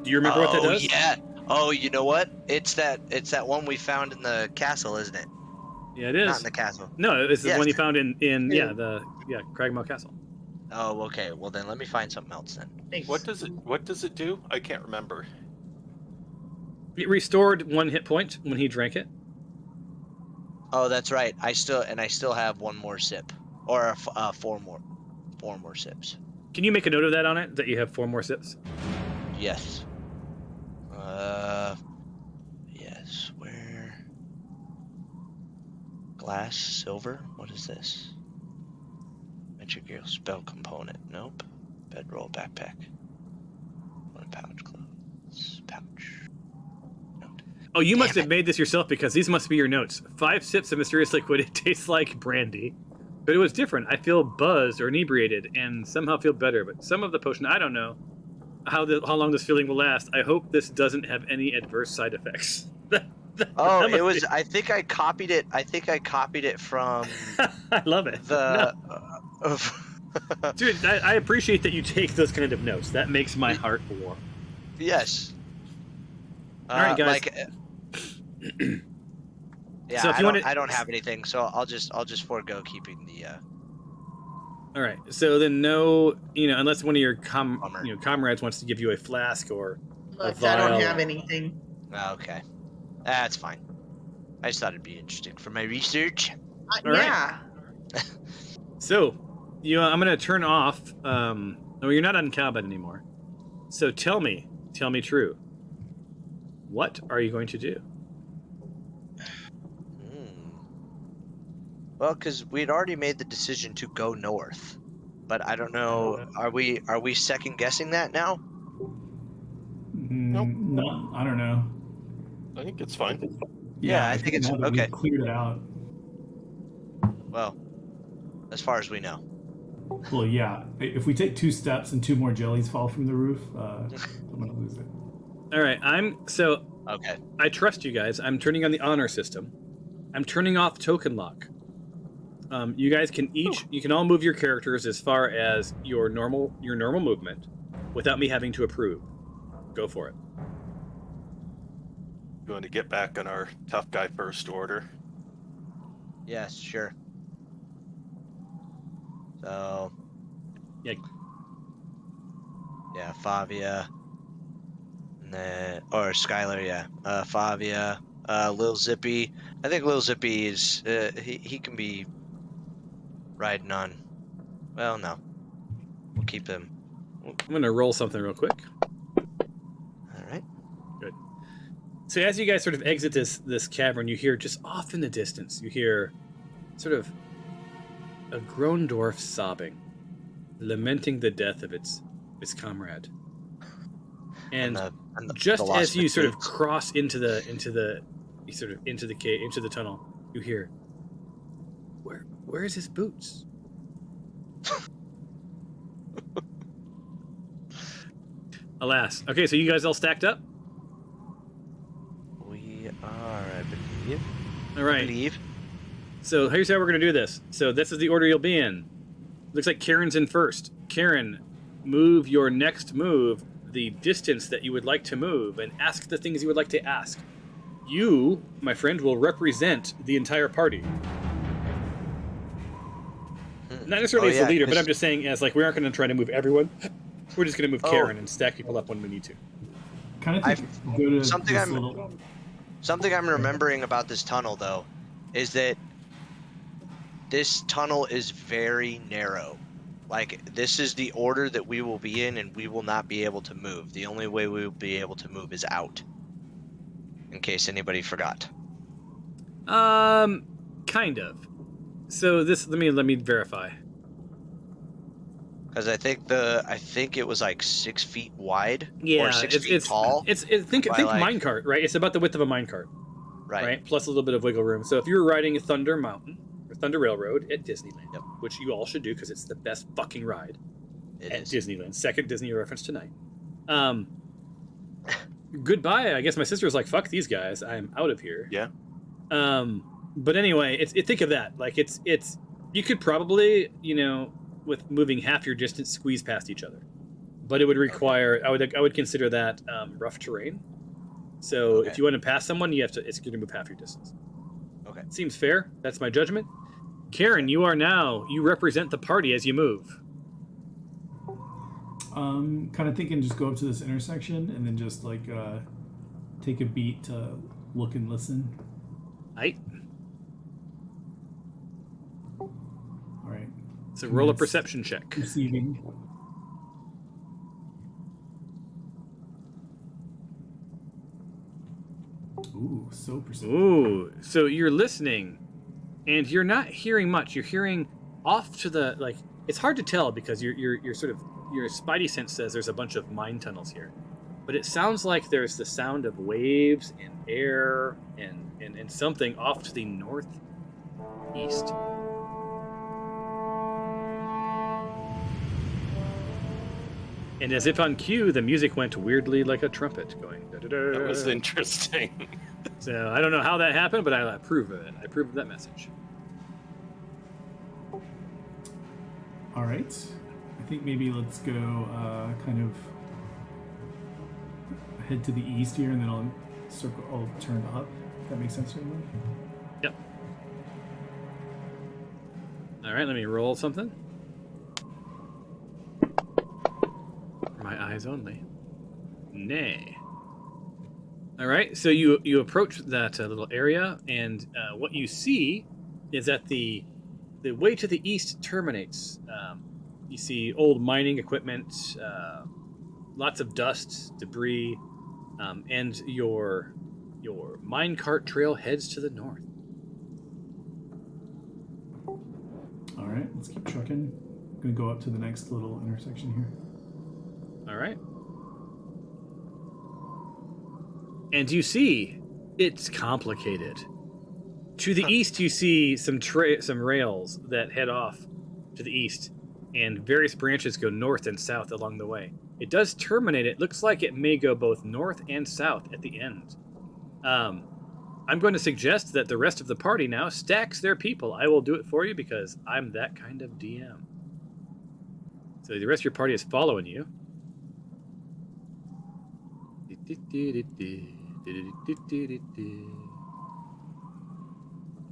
do you remember what that does? Oh yeah. Oh, you know what? It's that one we found in the castle, isn't it? Yeah, it is. Not in the castle. No, it's the Yes. one you found in Cragmaw Castle. Oh, okay. Well, then let me find something else then. Thanks. What does it do? I can't remember. It restored 1 hit point when he drank it. Oh, that's right. I still have 1 more sip, or 4 more sips. Can you make a note of that on it? That you have 4 more sips? Yes. Yes. Where? Glass, silver. What is this? Magic spell component. Nope. Bedroll, backpack. 1 pouch, clothes, pouch. Note. Oh, you must have made this yourself because these must be your notes. 5 sips of mysterious liquid. It tastes like brandy. But it was different. I feel buzzed or inebriated and somehow feel better. But some of the potion, I don't know how long this feeling will last. I hope this doesn't have any adverse side effects. Oh, it was. I think I copied it. From. I love it. Dude, I appreciate that you take those kind of notes. That makes my heart warm. Yes. All right, guys. Yeah, So if I don't have anything, so I'll just forego keeping the. All right. So then, unless one of your comrades wants to give you a flask or a Look, vial. I don't have anything. Okay, that's fine. I just thought it'd be interesting for my research. All right. Yeah. So, I'm gonna turn off. No, you're not on combat anymore. So tell me true. What are you going to do? Well, because we'd already made the decision to go north, but I don't know. Are we second guessing that now? Nope. No, I don't know. I think it's fine. Yeah, I think it's now that we've okay. Cleared it out. Well, as far as we know. Well, yeah. If we take 2 steps and 2 more jellies fall from the roof, I'm gonna lose it. All right. Okay. I trust you guys. I'm turning on the honor system. I'm turning off token lock. You guys can you can all move your characters as far as your normal movement without me having to approve. Go for it. You want to get back on our tough guy first order? Yes, sure. So. Yeah. Yeah, Favia. And then, or Skylar, yeah. Favia, Lil Zippy. I think Lil Zippy is he can be riding on. Well, no, we'll keep him. I'm gonna roll something real quick. All right. Good. So as you guys sort of exit this cavern, you hear just off in the distance, you hear sort of a grown dwarf sobbing, lamenting the death of its comrade. And just the loss as of you its sort of boots. cross into the cave, into the tunnel, you hear, where is his boots? Alas. Okay, so you guys all stacked up? We are, I believe. All right. I believe. So here's how we're going to do this. So this is the order you'll be in. Looks like Karen's in first. Karen, move your next move the distance that you would like to move and ask the things you would like to ask. You, my friend, will represent the entire party. Not necessarily as the leader, but I'm just saying as like we aren't going to try to move everyone. We're just going to move Karen and stack people up when we need to. Kind of think go to something this I'm little... something I'm remembering about this tunnel though is that this tunnel is very narrow. Like this is the order that we will be in, and we will not be able to move. The only way we will be able to move is out. In case anybody forgot. Kind of. So this let me verify. Because I think it was like 6 feet wide Yeah, or 6 feet tall. Think minecart, right? It's about the width of a minecart, right? Plus a little bit of wiggle room. So if you were riding Thunder Mountain or Thunder Railroad at Disneyland, which you all should do because it's the best fucking ride at Disneyland. Second Disney reference tonight. Goodbye. I guess my sister was like, "Fuck these guys. I'm out of here." Yeah. But anyway, think of that. Like it's you could probably, with moving half your distance, squeeze past each other, but it would require. I would consider that rough terrain. So if you want to pass someone, it's going to move half your distance. Okay. Seems fair. That's my judgment. Karen, you represent the party as you move. Kind of thinking just go up to this intersection and then just like take a beat to look and listen. Aight. All right. So roll a perception check. Receiving. Ooh, so perceptive. Ooh, so you're listening, and you're not hearing much. You're hearing off to the It's hard to tell because you're sort of your spidey sense says there's a bunch of mine tunnels here, but it sounds like there's the sound of waves and air and something off to the northeast. And as if on cue, the music went weirdly like a trumpet going. Da-da-da. That was interesting. So I don't know how that happened, but I approve of it. I approve of that message. All right. I think maybe let's go kind of head to the east here, and then I'll turn up. If that makes sense to everyone? Yep. All right, let me roll something. For my eyes only. Nay. All right, so you approach that little area, and what you see is that the way to the east terminates. You see old mining equipment, lots of dust, debris, and your minecart trail heads to the north. All right, let's keep trucking. I'm gonna go up to the next little intersection here. All right. And you see, it's complicated. To the east, you see some rails that head off to the east, and various branches go north and south along the way. It does terminate. It looks like it may go both north and south at the end. I'm going to suggest that the rest of the party now stacks their people. I will do it for you because I'm that kind of DM. So the rest of your party is following you.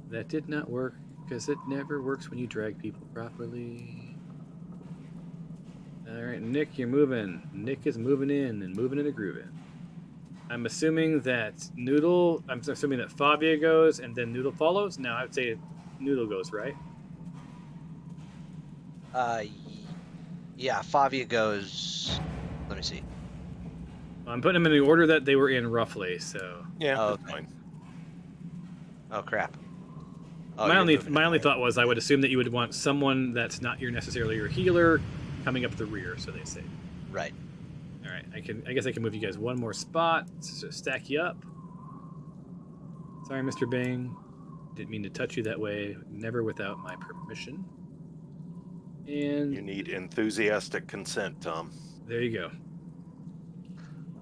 That did not work because it never works when you drag people properly. All right, Nick, you're moving. Nick is moving in and moving in a groove in. I'm assuming that Noodle. I'm assuming that Favia goes and then Noodle follows. Now I would say Noodle goes, right? Yeah, Favia goes. Let me see. I'm putting them in the order that they were in roughly. So Yeah, Oh, that's okay. fine. Oh crap. Oh, my you're only moving my it only right. thought was I would assume that you would want someone that's not necessarily your healer coming up the rear. So they say. Right. All right, I guess I can move you guys one more spot to stack you up. Sorry, Mr. Bing. Didn't mean to touch you that way. Never without my permission. And You need enthusiastic consent, Tom. there you go.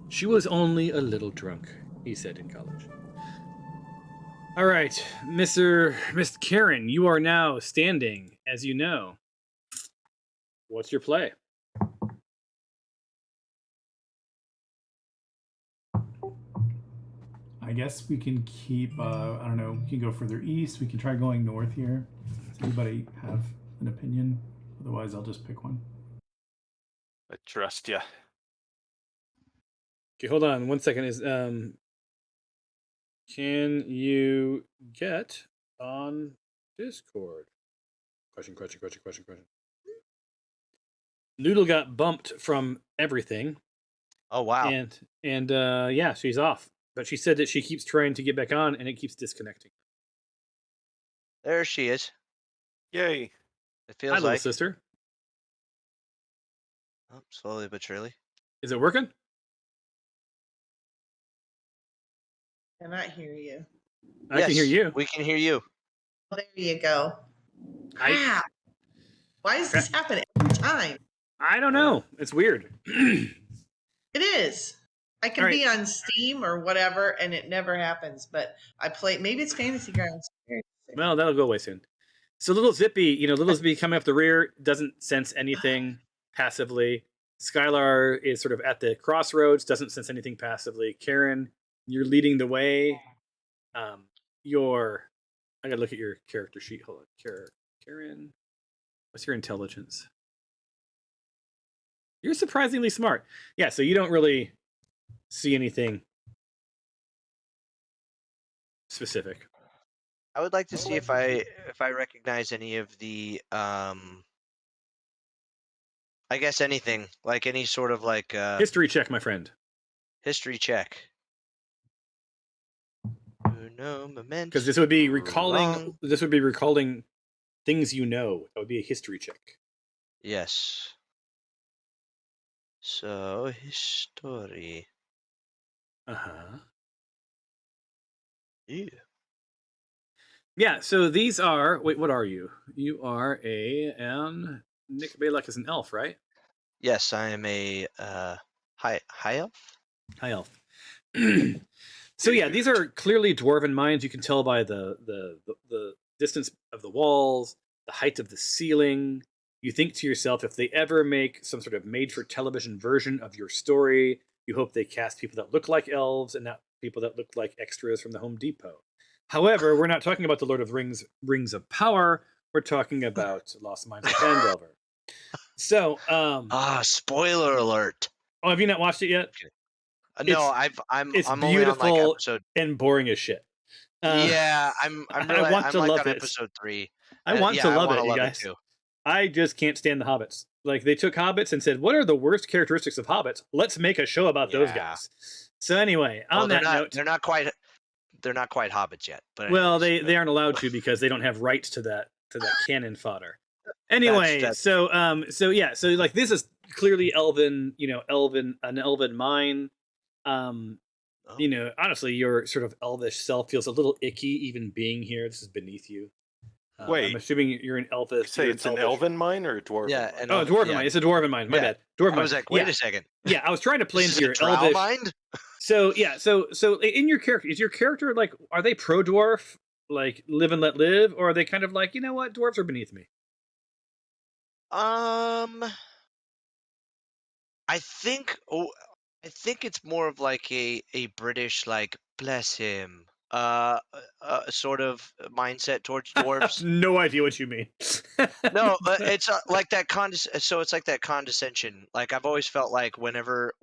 She was only a little drunk, he said in college. All right, Miss Karen, you are now standing, as you know. What's your play? I guess we can keep. I don't know. We can go further east. We can try going north here. Does anybody have an opinion? Otherwise, I'll just pick one. I trust you. Okay, hold on 1 second. Can you get on Discord? Question. Noodle got bumped from everything. Oh wow. And yeah, she's off. But she said that she keeps trying to get back on and it keeps disconnecting. There she is. Yay. It Hi, feels little like. sister. Oh, slowly but surely. Is it working? Cannot hear you. I can hear you. We can hear you. Oh, there you go. I- Crap. Why does this happen every time? I don't know. It's weird. It is. I can All right. be on Steam or whatever, and it never happens. But I play. Maybe it's Fantasy Grounds. Well, that'll go away soon. So little Zippy coming up the rear doesn't sense anything passively. Skylar is sort of at the crossroads, doesn't sense anything passively. Karen, you're leading the way. I gotta look at your character sheet. Hold on, Karen. What's your intelligence? You're surprisingly smart. Yeah, so you don't really see anything specific. I would like to see if I recognize any of the I guess anything, like any sort of like History check, my friend. history check. No moment. Because this would be recalling. Wrong. This would be recalling things you know. That would be a history check. Yes. So history. Uh-huh. Yeah. Yeah, so these are... Wait, what are you? You are Nick Balak is an elf, right? Yes, I am a high elf. High elf. So yeah, these are clearly dwarven mines. You can tell by the distance of the walls, the height of the ceiling. You think to yourself, if they ever make some sort of made-for-television version of your story, you hope they cast people that look like elves and not people that look like extras from the Home Depot. However, we're not talking about the Lord of Rings of Power. We're talking about Lost Mines of Phandelver. So, spoiler alert. Oh, have you not watched it yet? No, I'm only on like episode and boring as shit. Yeah, I'm really, I want to like love on it. episode 3. I want to love it, you love guys. It too. I just can't stand the hobbits. Like, they took hobbits and said, what are the worst characteristics of hobbits? Let's make a show about those guys. So anyway, on that note, they're not quite hobbits yet. But well, they aren't allowed to because they don't have rights to that cannon fodder. Anyway, so like this is clearly elven mine. You know, honestly, your sort of elvish self feels a little icky even being here. This is beneath you. Wait, I'm assuming you're an elfish. You say it's an elven mine or a dwarven mine? A dwarven mine. It's a dwarven mine. My bad. Dwarven mine. I was like, wait a second. Yeah, I was trying to play into your elvish mind. So yeah, so in your character, is your character like, are they pro dwarf, like live and let live, or are they kind of like, you know what, dwarves are beneath me? I think it's more of like a British, like, bless him, sort of mindset towards dwarves. No idea what you mean. No, it's like that so it's like that condescension. Like I've always felt like whenever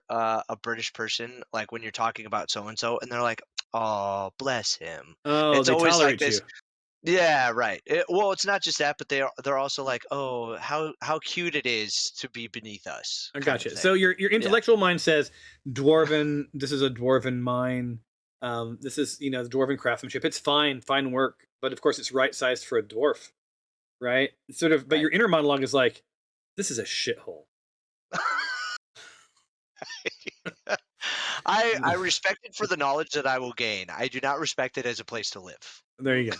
a British person, like when you're talking about so and so, and they're like, "Oh, bless him." Oh, It's they always like tolerate this. you. Yeah, right. Well, it's not just that, but they're also like, "Oh, how cute it is to be beneath us." I kind of gotcha. thing. So your intellectual mind says dwarven. This is a dwarven mine. This is the dwarven craftsmanship. It's fine work, but of course it's right sized for a dwarf, right? Sort of. But Right. your inner monologue is like, this is a shithole. I respect it for the knowledge that I will gain. I do not respect it as a place to live. There you go.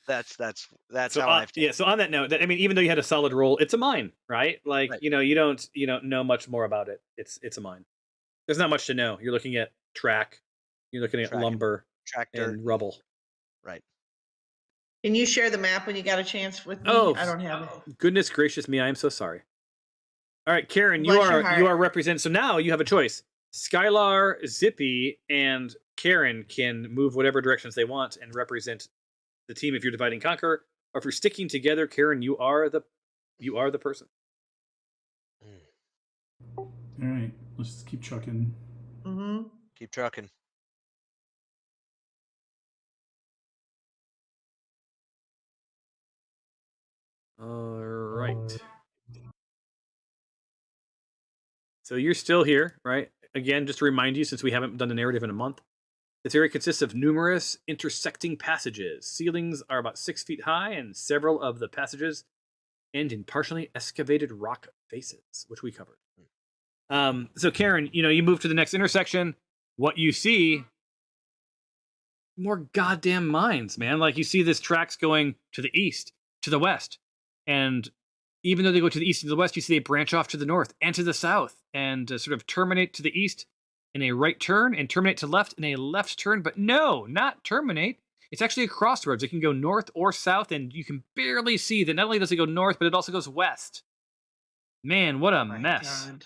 That's So how I've taken. yeah. So on that note, I mean, even though you had a solid roll, it's a mine, right? Like Right. you don't know much more about it. It's a mine. There's not much to know. You're looking at track. You're looking at Track. lumber Tractor. and rubble. Right. Can you share the map when you got a chance with me? Oh, I don't have it. Goodness gracious me! I am so sorry. All right, Karen, Bless your heart. you are represent. So now you have a choice. Skylar, Zippy, and Karen can move whatever directions they want and represent the team if you're divide and conquer, or if you're sticking together. Karen, you are the person. All right, let's just keep chucking. Mm-hmm. Keep trucking. All right. So you're still here, right? Again, just to remind you, since we haven't done the narrative in a month, this area consists of numerous intersecting passages. Ceilings are about 6 feet high, and several of the passages end in partially excavated rock faces, which we covered. So Karen, you move to the next intersection. What you see, more goddamn mines, man. Like you see this tracks going to the east, to the west, and even though they go to the east and the west, you see they branch off to the north and to the south, and sort of terminate to the east in a right turn and terminate to left in a left turn. But no, not terminate. It's actually a crossroads. It can go north or south, and you can barely see that not only does it go north, but it also goes west. Man, what a mess. God.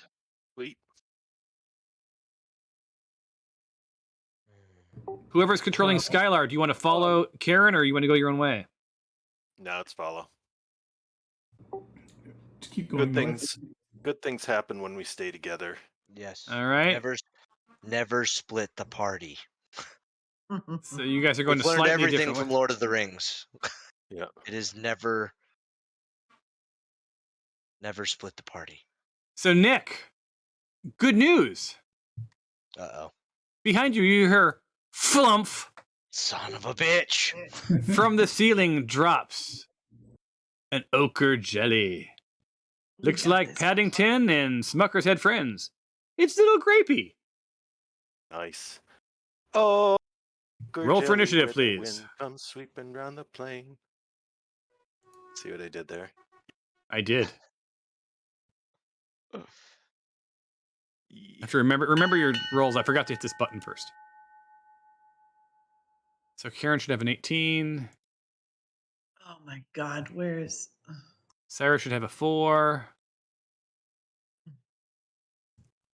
Sweet. Whoever's controlling Skylar, do you want to follow Karen or you want to go your own way? Now it's follow. Just keep going. Good things happen when we stay together. Yes. All right. Never split the party. So you guys are going We've to learned slightly everything different from way. Lord of the Rings. Yeah. It is never split the party. So Nick, good news. Uh-oh. Behind you, you hear flump. Son of a bitch. From the ceiling drops an ochre jelly. Looks got like this. Paddington and Smucker's had friends. It's little Grapey. Nice. Oh. Roll for jelly initiative, where the please. wind comes sweeping round the plain. See what I did there? I did. Yeah. Have to remember your rolls. I forgot to hit this button first. So Karen should have an 18. Oh my God, where's... Sarah should have a 4.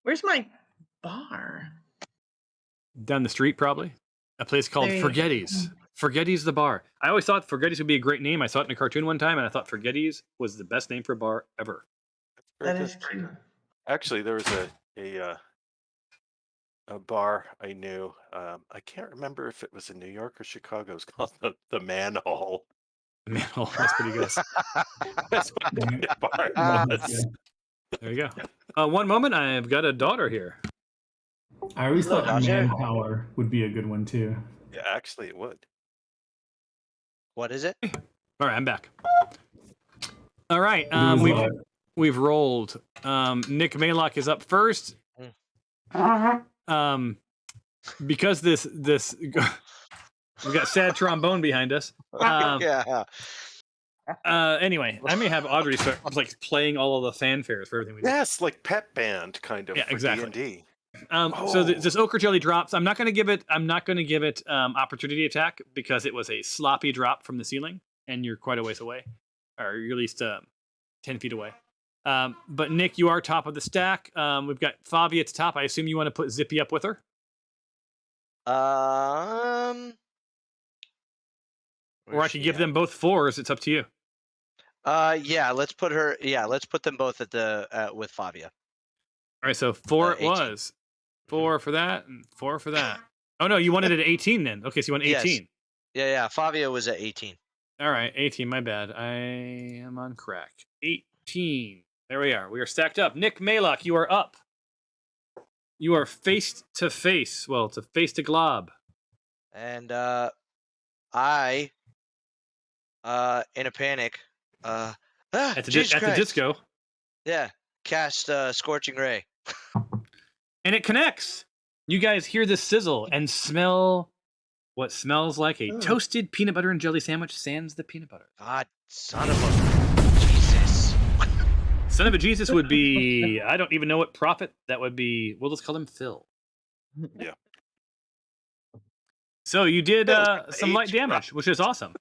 Where's my bar? Down the street, probably. A place called There you go. Forgetties. Forgetties the bar. I always thought Forgetties would be a great name. I saw it in a cartoon one time, and I thought Forgetties was the best name for a bar ever. Very That good. is cute. Actually, there was a bar I knew. I can't remember if it was in New York or Chicago. It was called the Manhole. Man, oh, that's pretty good. That's what the bar was. There you go. One moment, I've got a daughter here. I always thought Roger. Manpower would be a good one too. Yeah, actually, it would. What is it? All right, I'm back. All right, It was, we've rolled. Nick Maylock is up first. Because this we've got sad trombone behind us. Yeah. Anyway, I may have Audrey start like playing all of the fanfares for everything we do. Yes, like pep band kind of. Yeah, for exactly. D&D. So this ochre jelly drops. I'm not going to give it opportunity attack because it was a sloppy drop from the ceiling, and you're quite a ways away, or you're at least 10 feet away. But Nick, you are top of the stack. We've got Favi at the top. I assume you want to put Zippy up with her. Um. Or I could give them both 4s. It's up to you. Yeah. Let's put her. Yeah. Let's put them both at the with Fabia. All right, so 4 it 18. was. 4 for that and 4 for that. Oh, no, you wanted it at 18 then. Okay, so you want 18. Yes. Yeah. Fabia was at 18. All right, 18, my bad. I am on crack. 18. There we are. We are stacked up. Nick Maylock, you are up. You are face to face. Well, it's a face to glob. And I, in a panic, At the Jesus Christ. disco. Yeah, cast Scorching Ray. And it connects. You guys hear the sizzle and smell what smells like a toasted peanut butter and jelly sandwich sans the peanut butter. God, son of a Jesus. Son of a Jesus would be, I don't even know what prophet that would be. We'll just call him Phil. Yeah. So you did some light H. damage, which is awesome.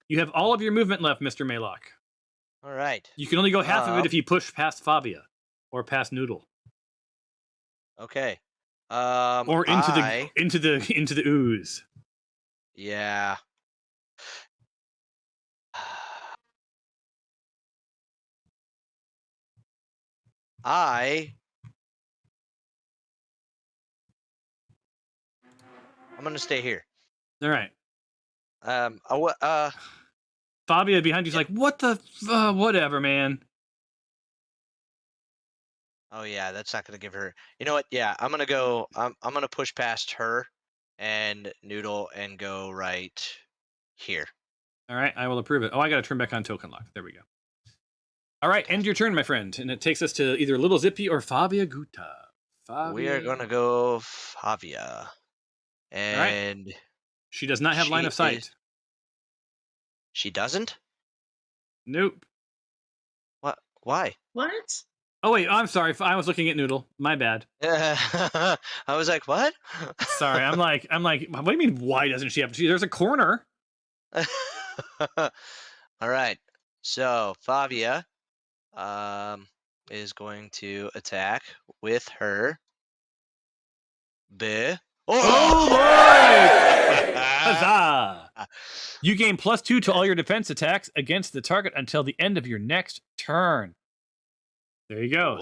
You have all of your movement left, Mr. Maylock. All right. You can only go half of it if you push past Fabia or past Noodle. Okay. Or into the ooze. Yeah. I'm gonna stay here. All right. Fabia Fabia behind you's like, what the whatever, man. Oh yeah, that's not gonna give her. You know what? Yeah, I'm gonna go. I'm gonna push past her and Noodle and go right here. All right, I will approve it. Oh, I got to turn back on token lock. There we go. All right, end your turn, my friend, and it takes us to either Little Zippy or Fabia Guta. We are gonna go Fabia, and she does not have line of sight. She doesn't? Nope. What? Why? What? Oh wait, I'm sorry. I was looking at Noodle. My bad. I was like, what? Sorry, I'm like, what do you mean? Why doesn't she have? There's a corner. All right. So Fabia, is going to attack with her. Oh boy! Huzzah! You gain +2 to all your defense attacks against the target until the end of your next turn. There you go.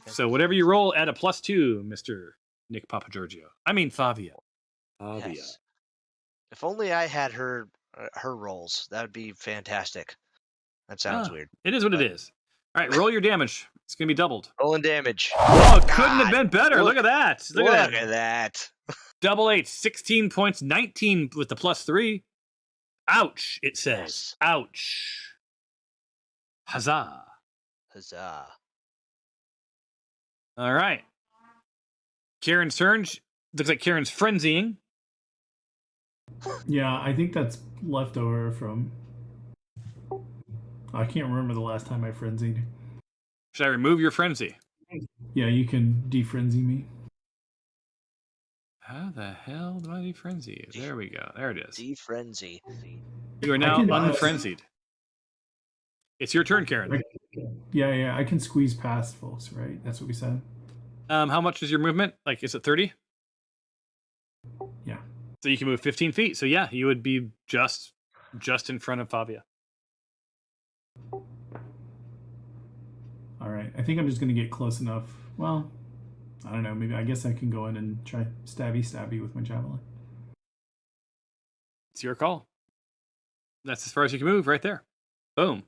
So whatever you roll, add a +2, Mr. Nick Papagiorgio. I mean Fabia. Yes. If only I had her rolls, that would be fantastic. That sounds weird. It is what it is. All right, roll your damage. It's gonna be doubled. Rolling damage. Oh, it couldn't have been better. Look at that. Look at that. Double 8, 16 points, 19 with the +3. Ouch, it says. Yes. Ouch. Huzzah. Huzzah. All right. Karen's turn. Looks like Karen's frenzying. Yeah, I think that's leftover from. I can't remember the last time I frenzied. Should I remove your frenzy? Yeah, you can defrenzy me. How the hell do I defrenzy you? There we go. There it is. Defrenzy. You are now unfrenzied. It's your turn, Karen. Yeah, I can squeeze past folks, right? That's what we said. How much is your movement? Like, is it 30? Yeah. So you can move 15 feet. So yeah, you would be just in front of Fabia. All right. I think I'm just going to get close enough. Well, I don't know. Maybe I guess I can go in and try stabby with my javelin. It's your call. That's as far as you can move right there. Boom.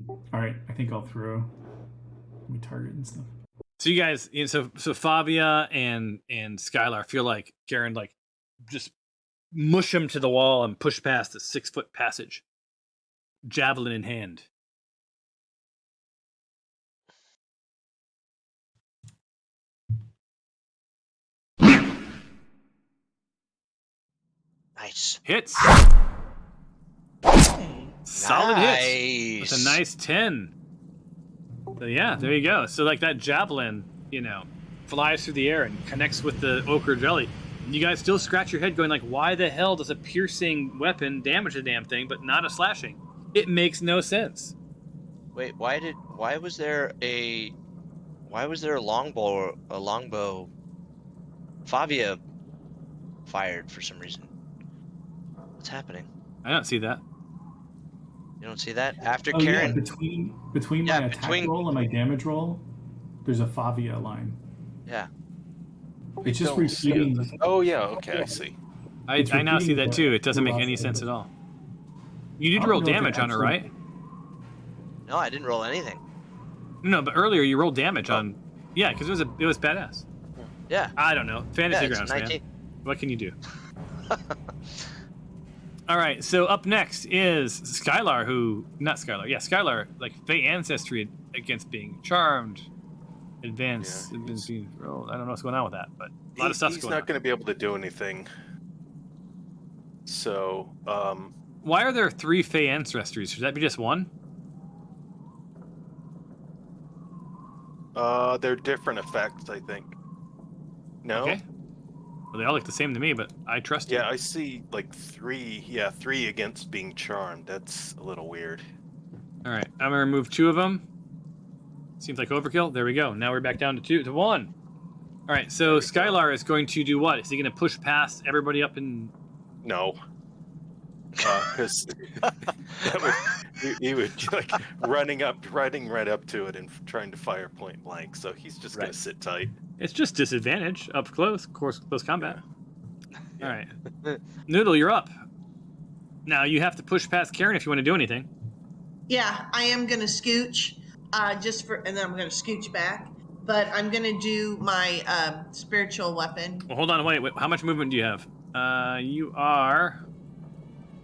All right. I think I'll throw my target and stuff. So you guys, so Fabia and Skylar feel like Karen like just mush him to the wall and push past the 6-foot passage, javelin in hand. Nice. Hits. Solid hit. With a nice 10. So yeah, there you go. So like that javelin, flies through the air and connects with the ochre jelly. And you guys still scratch your head going like, why the hell does a piercing weapon damage the damn thing, but not a slashing? It makes no sense. Wait, why was there a longbow? Fabia fired for some reason. What's happening? I don't see that. You don't see that? After Oh Karen, yeah, between my attack roll and my damage roll, there's a Favia line. yeah. It's just Don't see it. repeating. Oh yeah, okay, I see. I It's now see repeating that what too. It doesn't threw make off any the sense hit. at all. You did I don't roll know if it damage on it, actually- right? No, I didn't roll anything. No, but earlier you rolled damage on. Yeah, because it was badass. Yeah. I don't know. Fantasy Yeah, it's grounds, 19. man. What can you do? All right, so up next is Skylar, Skylar, like Fey ancestry against being charmed, advanced, Yeah, he's- being rolled. I don't know what's going on with that, but a lot of stuff's He's going not on. going to be able to do anything. So, Why are there 3 Fey ancestries? Should that be just one? they're different effects, I think. No? Okay. Well, they all look the same to me, but I trust you. Yeah, I see like 3. Yeah, 3 against being charmed. That's a little weird. All right, I'm gonna remove 2 of them. Seems like overkill. There we go. Now we're back down to 1. All right, so Skylar is going to do what? Is he going to push past everybody up in? No. Because he would like running right up to it and trying to fire point blank. So he's just gonna sit tight. It's just disadvantage up close, close combat. Yeah. All right, Noodle, you're up. Now you have to push past Karen if you want to do anything. Yeah, I am gonna scooch, and then I'm gonna scooch back. But I'm gonna do my spiritual weapon. Well, hold on, wait. How much movement do you have? You are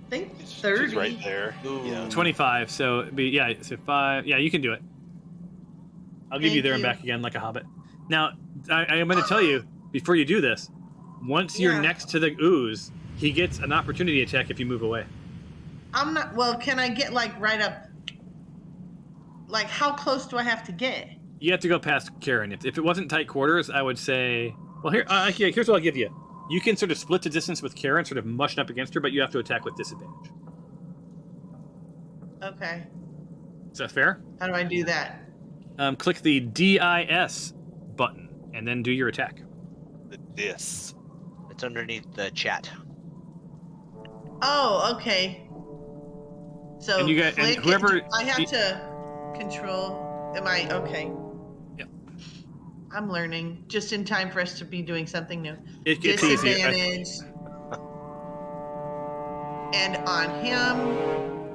I think She's 30. right there. Ooh. Yeah. 25. So so 5. Yeah, you can do it. I'll give you Thank there and you. back again like a hobbit. Now, I am going to tell you before you do this. Once you're Yeah. next to the ooze, he gets an opportunity attack if you move away. I'm not. Well, can I get like right up? Like, how close do I have to get? You have to go past Karen. If it wasn't tight quarters, I would say. Well, here's what I'll give you. You can sort of split the distance with Karen, sort of mushing up against her, but you have to attack with disadvantage. Okay. Is that fair? How do I do that? Click the DIS button and then do your attack. This. It's underneath the chat. Oh, okay. So And you got- and click it. whoever- I have to control. Am I okay? Yep. I'm learning just in time for us to be doing something new. It's easy. Disadvantage. And on him.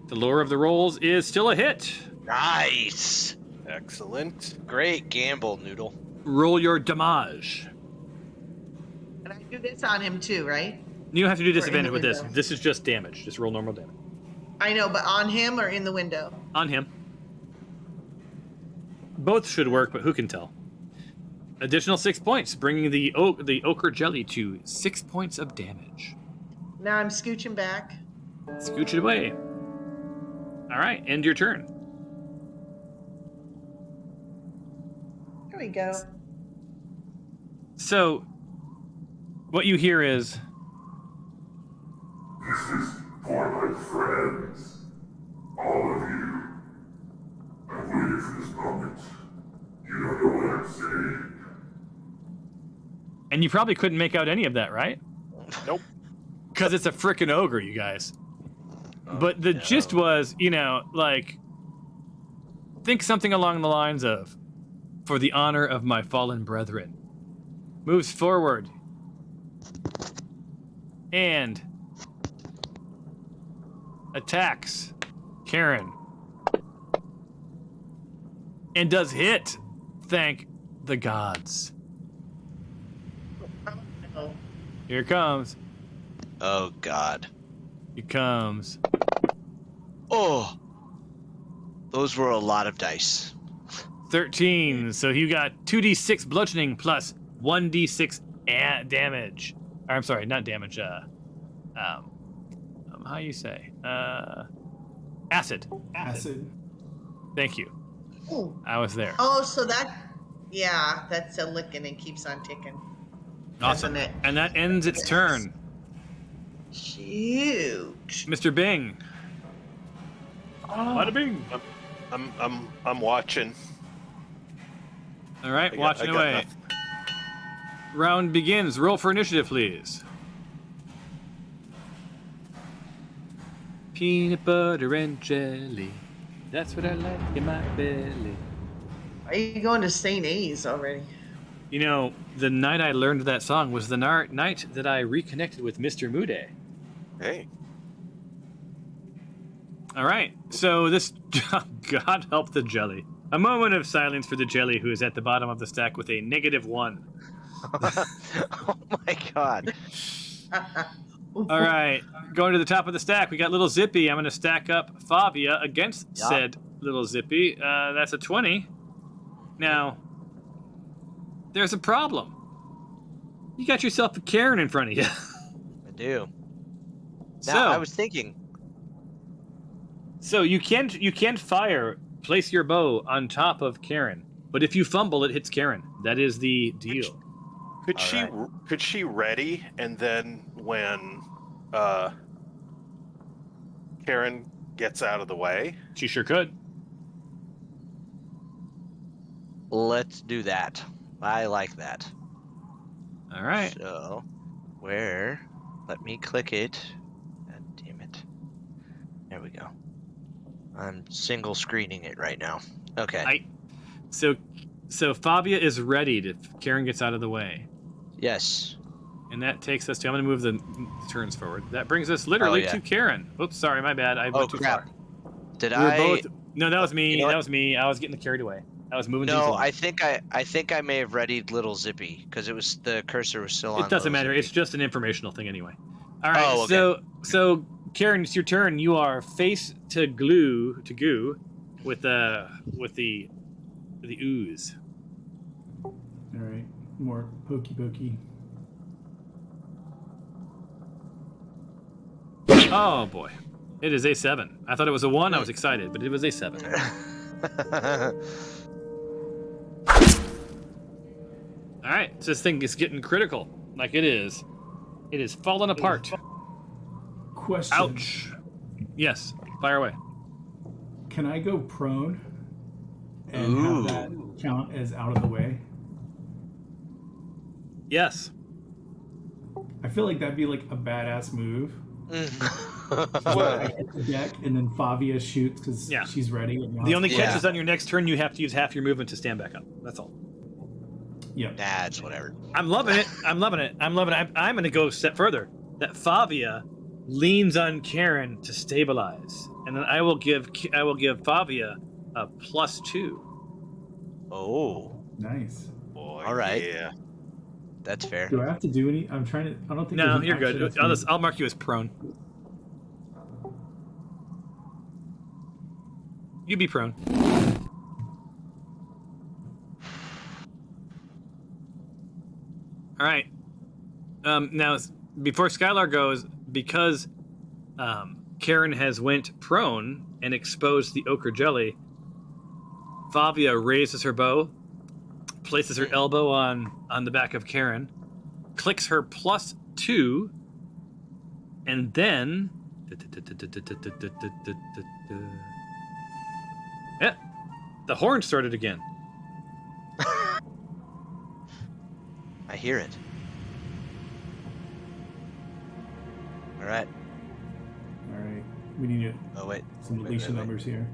The lower of the rolls is still a hit. Nice. Excellent. Great gamble, Noodle. Roll your damage. And I do this on him too, right? You don't have to do in the disadvantage with this. window. This is just damage. Just roll normal damage. I know, but on him or in the window? On him. Both should work, but who can tell? Additional 6 points, bringing the ochre jelly to 6 points of damage. Now I'm scooching back. Scooch it away. All right, end your turn. There we go. So, what you hear is, This is for my friends. All of you. I've waited for this moment. You don't know what I'm saying. and you probably couldn't make out any of that, right? Nope. Because it's a frickin' ogre, you guys. But the gist was, like, think something along the lines of, for the honor of my fallen brethren. Moves forward. And attacks Karen. And does hit. Thank the gods. Oh, no. Here it comes. Oh, God. Here it comes. Oh. Those were a lot of dice. 13. So you got 2d6 bludgeoning plus 1d6 damage. Or, I'm sorry, not damage. How you say? Acid. Acid. Thank you. Ooh. I was there. Oh, so that's a licking and keeps on ticking. Awesome. doesn't it? And that ends its turn. Shoot. Mr. Bing. Bada bing. I'm watching. All right, I got watching away. nothing. round begins. Roll for initiative, please. Peanut butter and jelly. That's what I like in my belly. Why are you going to St. A's already? You know, the night I learned that song was the night that I reconnected with Mr. Mude. Hey. All right, so this... God help the jelly. A moment of silence for the jelly who is at the bottom of the stack with a -1. Oh my god. All right, going to the top of the stack, we got little Zippy. I'm going to stack up Favia against said little Zippy. That's a 20. Now, there's a problem. You got yourself a Karen in front of you. I do. So, Now, I was thinking. So you can't fire, place your bow on top of Karen, but if you fumble, it hits Karen. That is the deal. Could she ready, and then when Karen gets out of the way? She sure could. Let's do that. I like that. All right. So, where? Let me click it. God damn it. There we go. I'm single screening it right now. Okay. So Fabia is readied if Karen gets out of the way. Yes. And that takes us to, I'm going to move the turns forward. That brings us literally to Karen. Oops, sorry, my bad. I went too far. Did We were I? both... No, that was me. You know That was me. I was getting carried away. I was moving things No, along. I think I may have readied little Zippy because it was the cursor was still on. It doesn't Little matter. Zippy. It's just an informational thing anyway. All right. Oh, okay. So Karen, it's your turn. You are face to goo with the ooze. All right, more pokey. Oh boy, it is a 7. I thought it was a 1. I was excited, but it was a 7. All right, so this thing is getting critical. Like it is. It is falling apart. Question. Ouch. Yes, fire away. Can I go prone and have that count as out of the way? Yes. I feel like that'd be like a badass move. I hit the deck and then Favia shoots because she's ready. The only catch is on your next turn, you have to use half your movement to stand back up. That's all. Yeah. That's whatever. I'm loving it. I'm loving it. I'm going to go a step further. That Favia leans on Karen to stabilize, and then I will give Favia a +2. Oh. Nice. Boy, all right. Yeah. That's fair. Do I have to do any? I don't think. No, there's an you're action good. that's I'll mark you as prone. You be prone. All right. Now, before Skylar goes, because Karen has went prone and exposed the ochre jelly, Favia raises her bow, places her elbow on the back of Karen, clicks her +2, and then... Yeah, the horn started again. I hear it. All right. All right. We need Oh wait. some deletion numbers here.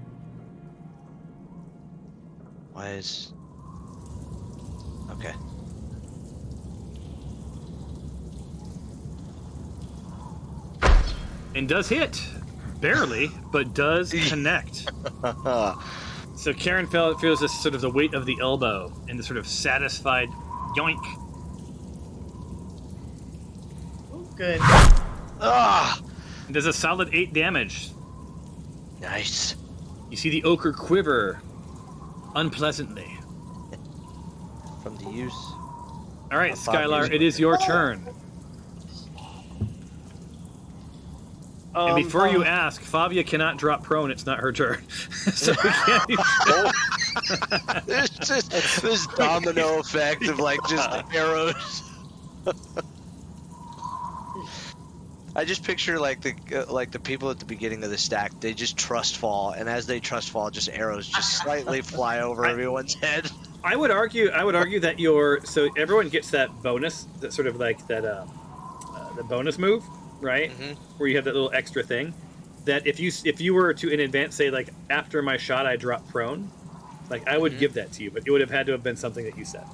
Why is? Okay. And does hit. Barely, but does connect. So Karen feels this sort of the weight of the elbow and the sort of satisfied yoink. Good. Ah! And does a solid 8 damage. Nice. You see the ochre quiver unpleasantly. From the use. All right, Skylar, it is your turn. And before you ask, Favia cannot drop prone. It's not her turn. So we can't even... There's just this domino effect of like just arrows. I just picture like the people at the beginning of the stack. They just trust fall, and as they trust fall, just arrows just slightly fly over everyone's head. I would argue that so everyone gets that bonus, that sort of like that the bonus move, right? Mm-hmm. Where you have that little extra thing. That if you were to in advance say like after my shot I drop prone, like I would give that to you, but it would have had to have been something that you said.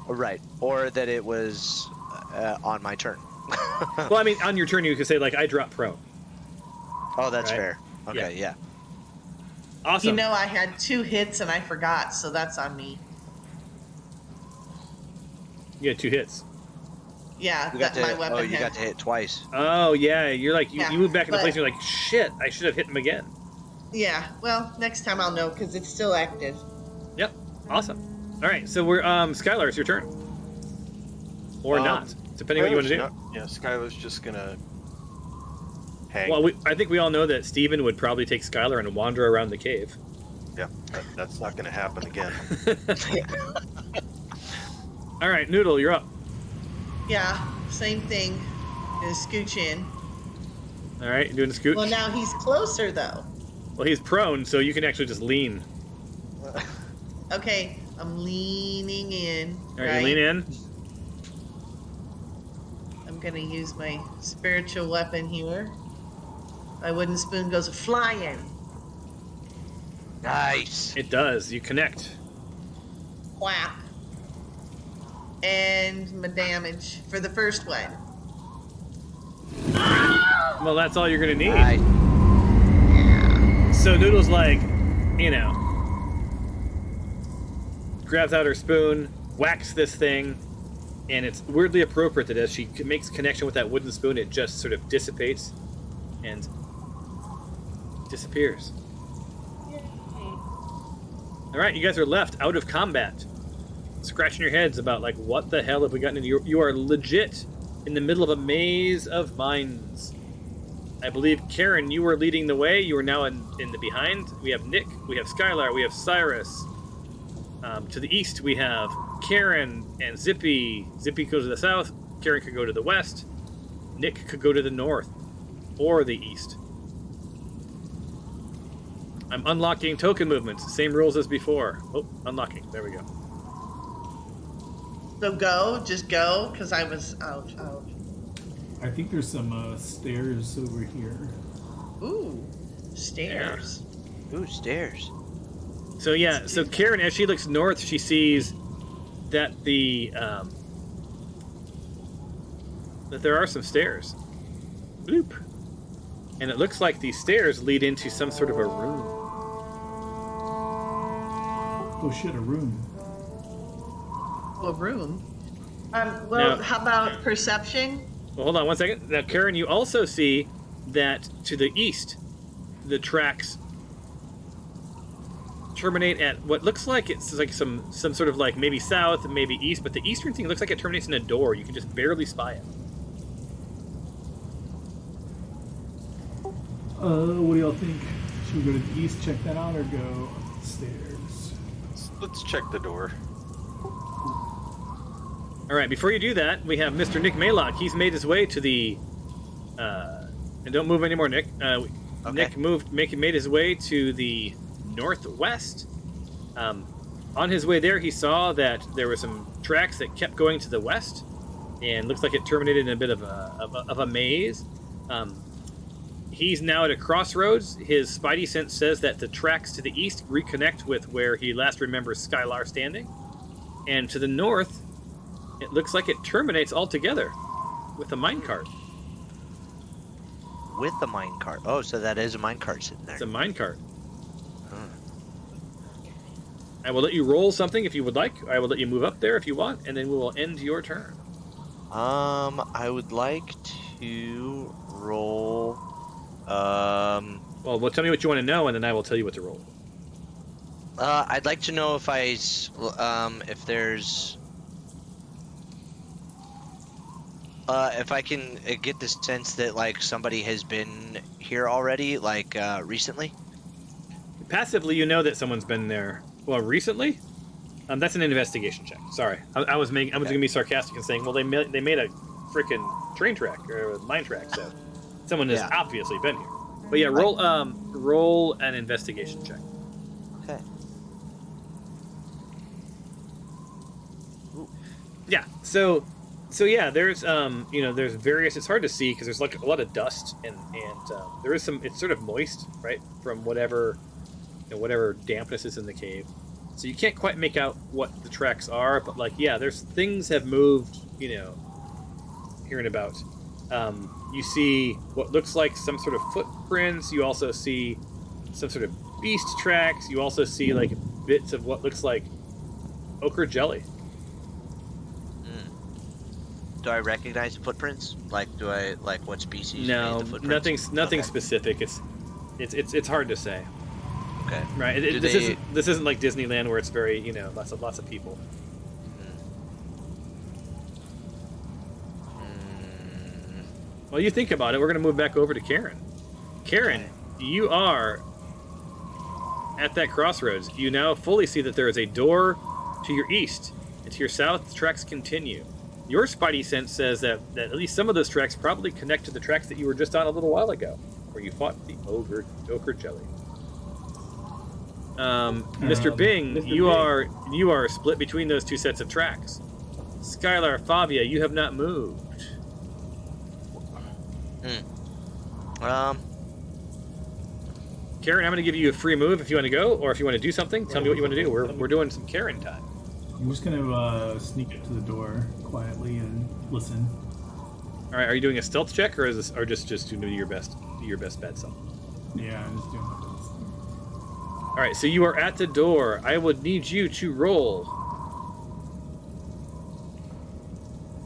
Right, or that it was on my turn. Well, I mean, on your turn you could say like I drop prone. Oh, that's Right? fair. Okay, yeah. Awesome. You know, I had 2 hits and I forgot, so that's on me. You had 2 hits. Yeah, You got that my to, weapon you had. got to hit twice. Oh yeah, you're like you move back into but- place and you're like shit, I should have hit him again. Yeah, well, next time I'll know because it's still active. Yep. Awesome. All right, so we're Skylar, it's your turn. Or not, depending on what you want to do. Yeah, Skylar's just gonna hang. Well, I think we all know that Steven would probably take Skylar and wander around the cave. Yeah, that's not gonna happen again. All right, Noodle, you're up. Yeah, same thing. Gonna scooch in. All right, doing the scoot. Well, now he's closer though. Well, he's prone, so you can actually just lean. Okay, I'm leaning in. All right, you lean in. I'm gonna use my spiritual weapon here. My wooden spoon goes flying. Nice. It does. You connect. Whap. And my damage for the first one. Well, that's all you're gonna need. Nice. So Noodle's like, grabs out her spoon, whacks this thing, and it's weirdly appropriate that as she makes connection with that wooden spoon, it just sort of dissipates and disappears. All right, you guys are left out of combat, scratching your heads about like, what the hell have we gotten into? You are legit in the middle of a maze of mines. I believe, Karen, you were leading the way. You are now in the behind. We have Nick, we have Skylar, we have Cyrus. To the east, we have Karen and Zippy. Zippy goes to the south. Karen could go to the west. Nick could go to the north or the east. I'm unlocking token movements. Same rules as before. Oh, unlocking. There we go. So just go, because I was out. I think there's some stairs over here. Ooh, stairs. Ooh, stairs. So yeah, so Karen, as she looks north, she sees that that there are some stairs. Bloop. And it looks like these stairs lead into some sort of a room. Oh shit, a room. A room. Well, Now- how about perception? Well, hold on one second. Now, Karen, you also see that to the east, the tracks terminate at what looks like it's like some sort of like maybe south, maybe east, but the eastern thing looks like it terminates in a door. You can just barely spy it. What do y'all think? Should we go to the east, check that out, or go up the stairs? Let's check the door. All right, before you do that, we have Mr. Nick Maylock. He's made his way to the and don't move anymore, Nick. Okay. Nick made his way to the northwest. On his way there, he saw that there were some tracks that kept going to the west, and looks like it terminated in a bit of a maze. He's now at a crossroads. His spidey sense says that the tracks to the east reconnect with where he last remembers Skylar standing, and to the north, it looks like it terminates altogether with a minecart. With the minecart. Oh, so that is a minecart sitting there. It's a minecart. Huh. I will let you roll something if you would like. I will let you move up there if you want, and then we will end your turn. I would like to roll. Well, tell me what you want to know, and then I will tell you what to roll. I'd like to know if if there's. If I can get the sense that like somebody has been here already, like recently. Passively, you know that someone's been there. Well, recently. That's an investigation check. Sorry, I was going to be sarcastic and saying, well, they made a freaking train track or a mine track, so someone has obviously been here. But yeah, roll an investigation check. Okay. Yeah. So yeah, there's there's various. It's hard to see because there's like a lot of dust and there is some. It's sort of moist, right, from whatever whatever dampness is in the cave. So you can't quite make out what the tracks are, but like there's things have moved, here and about. You see what looks like some sort of footprints. You also see some sort of beast tracks. You also see like bits of what looks like ochre jelly. Do I recognize the footprints? Like, do I like what species? No, made the footprints? nothing Okay. specific. It's hard to say. Okay. Right. This isn't like Disneyland where it's very lots of people. Well, you think about it. We're gonna move back over to Karen. Karen, you are at that crossroads. You now fully see that there is a door to your east, and to your south, the tracks continue. Your spidey sense says that at least some of those tracks probably connect to the tracks that you were just on a little while ago, where you fought the ochre jelly. Mr. Bing, you are split between those two sets of tracks. Skylar, Favia, you have not moved. Karen, I'm going to give you a free move if you want to go, or if you want to do something, tell me what you want to do. We're doing some Karen time. I'm just gonna sneak up to the door quietly and listen. All right, are you doing a stealth check, or just to do your best bet self? Yeah, I'm just doing my best. All right, so you are at the door. I would need you to roll.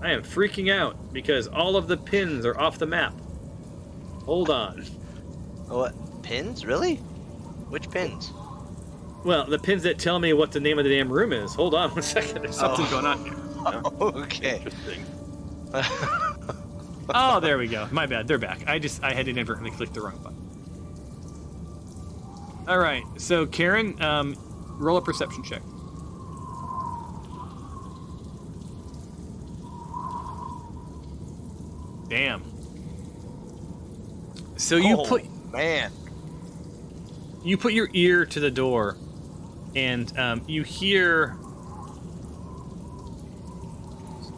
I am freaking out because all of the pins are off the map. Hold on. What? Pins? Really? Which pins? Well, the pins that tell me what the name of the damn room is. Hold on 1 second. There's something going on here. Okay. Interesting. Oh, there we go. My bad. They're back. I had inadvertently clicked the wrong button. All right. So, Karen, roll a perception check. Damn. So Man. you put your ear to the door, and you hear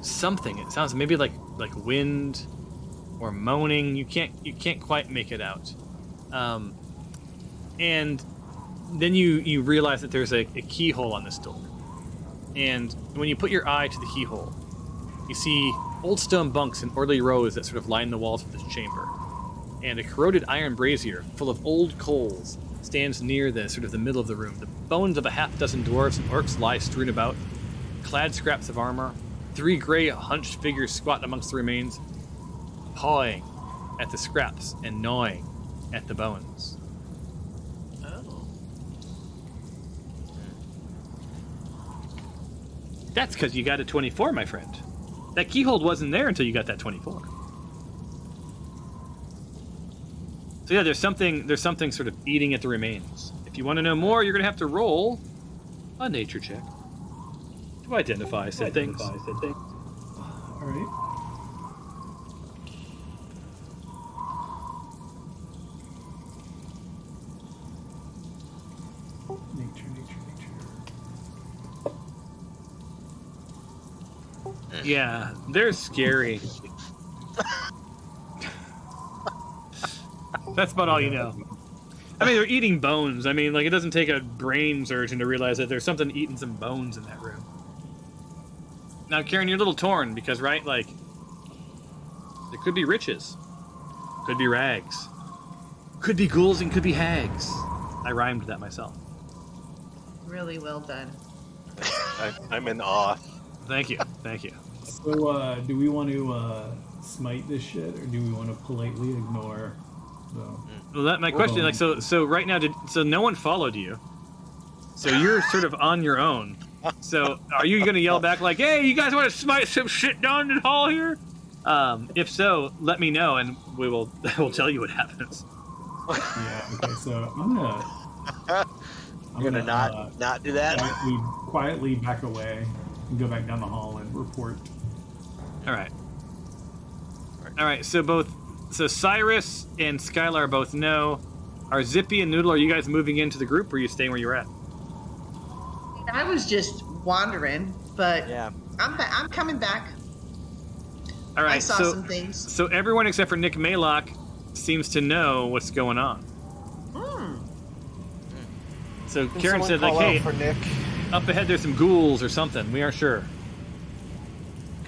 something. It sounds maybe like wind or moaning. You can't quite make it out. And then you realize that there's a keyhole on this door. And when you put your eye to the keyhole, you see old stone bunks in orderly rows that sort of line the walls of this chamber. And a corroded iron brazier full of old coals stands near the middle of the room. The bones of a half-dozen dwarves and orcs lie strewn about, clad scraps of armor. 3 gray hunched figures squat amongst the remains, pawing at the scraps and gnawing at the bones. Oh. That's because you got a 24, my friend. That keyhole wasn't there until you got that 24. So yeah, there's something sort of eating at the remains. If you want to know more, you're going to have to roll a nature check to identify said things. All right. Nature. Yeah, they're scary. That's about all you know. I mean, they're eating bones. I mean, like, it doesn't take a brain surgeon to realize that there's something eating some bones in that room. Now, Karen, you're a little torn because, right, like, there could be riches. Could be rags. Could be ghouls and could be hags. I rhymed that myself. Really well done. I'm in awe. Thank you. So, do we want to smite this shit, or do we want to politely ignore the... Well, that my question, like, so right now, so no one followed you. So you're sort of on your own. So are you going to yell back like, "Hey, you guys want to smite some shit down the hall here?" If so, let me know, and we'll tell you what happens. Yeah. Okay. So I'm gonna not do that. quietly back away and go back down the hall and report. All right. So Cyrus and Skylar both know. Are Zippy and Noodle? Are you guys moving into the group, or are you staying where you're at? I was just wandering, but Yeah. I'm coming back. All right. I saw some things. So everyone except for Nick Maylock seems to know what's going on. Hmm. So Can Karen someone said, like, call out hey, for Nick. up ahead there's some ghouls or something. We aren't sure.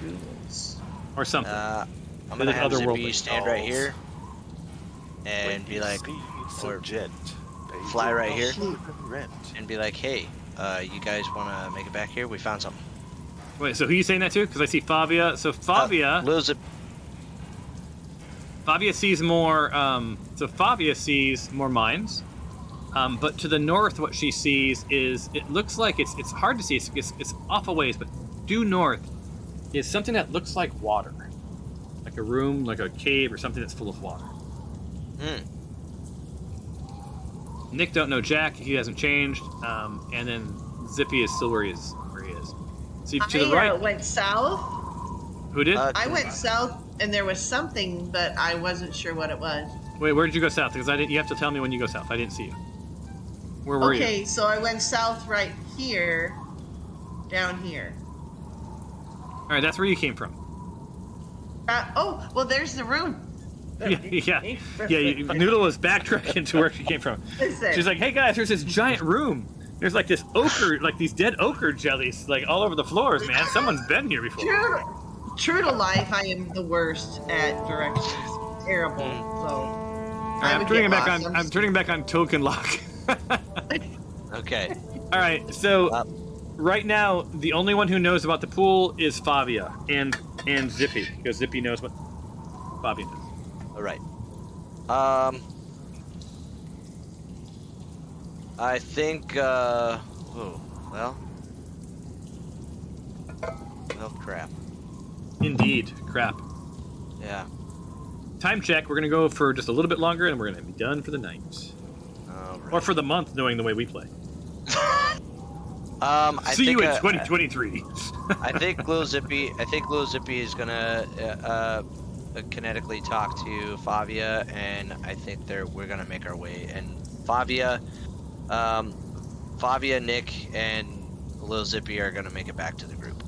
Ghouls. Or something. I'm They gonna look have Zippy otherworldly. stand right here and be like, or fly right here and be like, hey, you guys want to make it back here? We found something. Wait, so who are you saying that to? Because I see Fabia. So Fabia... Lil Zip. Fabia sees more. So Fabia sees more mines, but to the north, what she sees is it looks like it's hard to see. It's off a ways, but due north is something that looks like water, like a room, like a cave, or something that's full of water. Nick don't know Jack. He hasn't changed, and then Zippy is still where he is. So to the right. I went south. Who did? I went south, and there was something, but I wasn't sure what it was. Wait, where did you go south? Because I didn't. You have to tell me when you go south. I didn't see you. Where were you? Okay, so I went south right here, down here. All right, that's where you came from. Oh, well, there's the room. Yeah. Noodle was backtracking to where she came from. Listen. She's like, "Hey guys, there's this giant room. There's like this ochre, like these dead ochre jellies, like all over the floors, man. Someone's been here before." True to life, I am the worst at directions. Terrible. So I'm turning back on. I'm turning back on token lock. Okay. All right. So right now, the only one who knows about the pool is Fabia and Zippy, because Zippy knows what Fabia does. All right. I think. Oh, well, crap. Indeed, crap. Yeah. Time check. We're gonna go for just a little bit longer, and we're gonna be done for the night, All right. or for the month, knowing the way we play. I See think, you in 2023. I think Lil Zippy is gonna kinetically talk to Fabia, and I think we're gonna make our way. And Fabia, Nick, and Lil Zippy are gonna make it back to the group.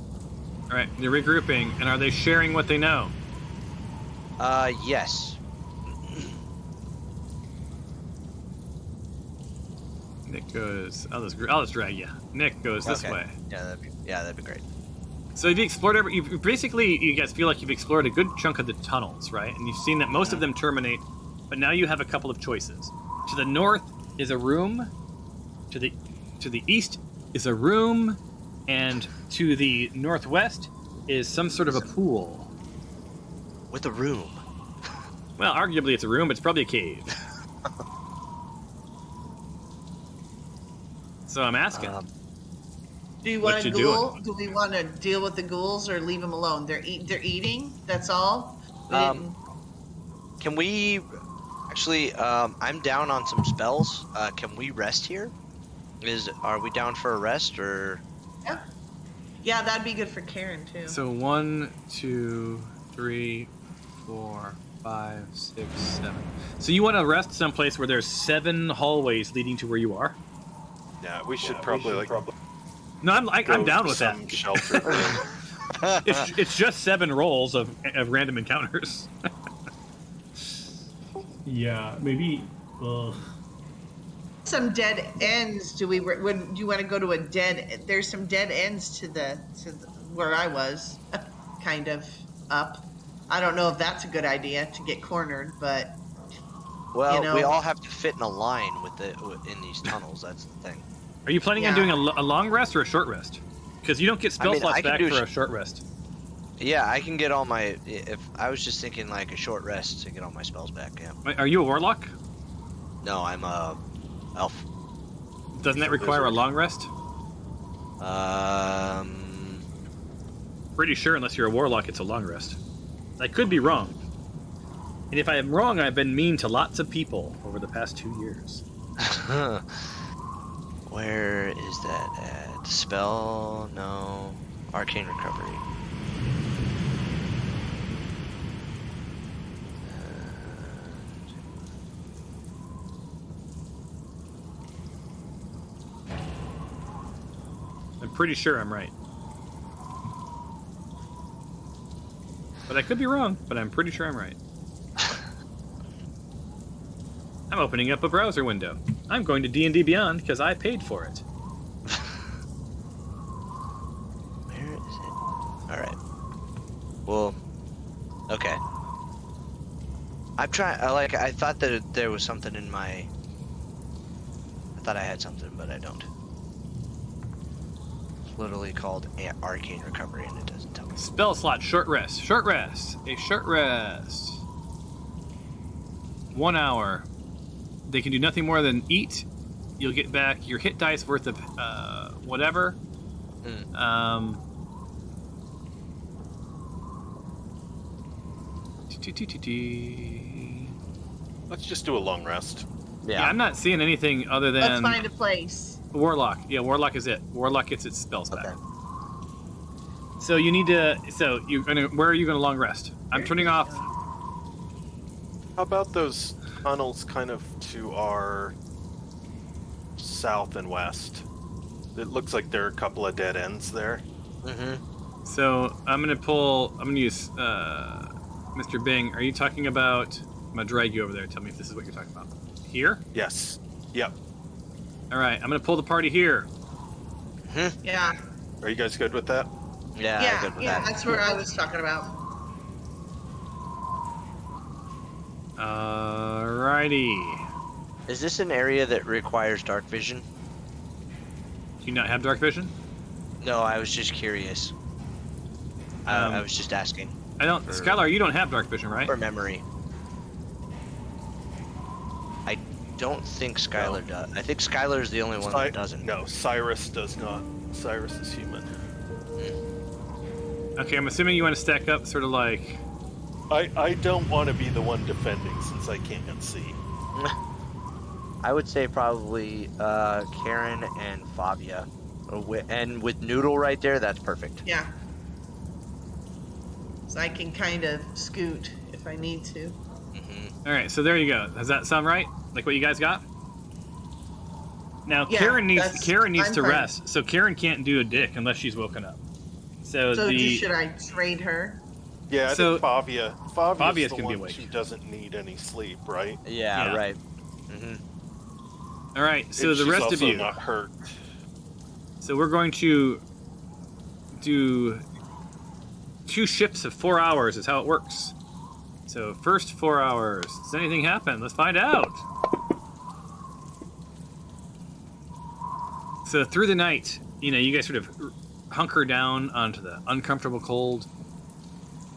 All right, they're regrouping, and are they sharing what they know? Yes. Nick goes. I'll just drag you. Nick goes this way. Yeah, that'd be great. So you've explored you guys feel like you've explored a good chunk of the tunnels, right? And you've seen that most of them terminate, but now you have a couple of choices. To the north is a room. To the east is a room, and to the northwest is some sort of a pool. With a room. Well, arguably it's a room, but it's probably a cave. So I'm asking. Do you want What a you ghoul? doing? Do we want to deal with the ghouls or leave them alone? They're eating. That's all. Can we actually? I'm down on some spells. Can we rest here? Are we down for a rest or? Yeah, that'd be good for Karen too. So 1, 2, 3, 4, 5, 6, 7. So you want to rest someplace where there's 7 hallways leading to where you are? Yeah, we should probably No, I'm down with that. some shelter. It's just 7 rolls of random encounters. Yeah, maybe. Some dead ends. Do you want to go to a dead? There's some dead ends to the where I was, kind of up. I don't know if that's a good idea to get cornered, but Well, we all have to fit in a line in these tunnels. That's the thing. Are you planning on doing a long rest or a short rest? Because you don't get spell slots back for a short rest. Yeah, I can get all my. If I was just thinking like a short rest to get all my spells back. Yeah. Wait, are you a warlock? No, I'm a elf. Doesn't that require a long rest? Pretty sure, unless you're a warlock, it's a long rest. I could be wrong. And if I am wrong, I've been mean to lots of people over the past 2 years. Where is that at? Spell? No. Arcane Recovery. I'm pretty sure I'm right. But I could be wrong, but I'm pretty sure I'm right. I'm opening up a browser window. I'm going to D&D Beyond because I paid for it. Where is it? All right. Well, okay. I'm trying. I thought that there was something in my. I thought I had something, but I don't. It's literally called Arcane Recovery, and it doesn't tell me. Spell slot, short rest. Short rest. A short rest. 1 hour. They can do nothing more than eat. You'll get back your hit dice worth of whatever. Let's just do a long rest. Yeah, I'm not seeing anything other than Let's find a place. Warlock. Yeah, Warlock is it. Warlock gets its spells back. Okay. So you need to. So you. Where are you going to long rest? I'm turning off. How about those tunnels kind of to our south and west? It looks like there are a couple of dead ends there. Mm-hmm. So I'm going to pull. I'm going to use Mr. Bing. Are you talking about? I'm going to drag you over there. Tell me if this is what you're talking about. Here? Yes. Yep. All right. I'm going to pull the party here. Yeah. Are you guys good with that? Yeah. I'm good with that. That's where I was talking about. Alrighty. Is this an area that requires dark vision? Do you not have dark vision? No, I was just curious. I was just asking. I don't. Skylar, you don't have dark vision, right? For memory. I don't think Skylar does. I think Skylar is the only one that doesn't. No, Cyrus does not. Cyrus is human. Okay, I'm assuming you want to stack up, sort of like. I don't want to be the one defending since I can't see. I would say probably Karen and Fabia. And with Noodle right there, that's perfect. Yeah. So I can kind of scoot if I need to. Mm-hmm. All right, so there you go. Does that sound right? Like what you guys got? Now Yeah, Karen needs I'm to fine. rest, so Karen can't do a dick unless she's woken up. So Should I trade her? Yeah, I So- think Fabia's Fabia's the can be one awake. who doesn't need any sleep, right? Yeah, Yeah. right. Mm-hmm. All right, so And the she's rest of also you. not hurt. So we're going to do 2 shifts of 4 hours is how it works. So first 4 hours. Does anything happen? Let's find out. So through the night, you guys sort of hunker down onto the uncomfortable cold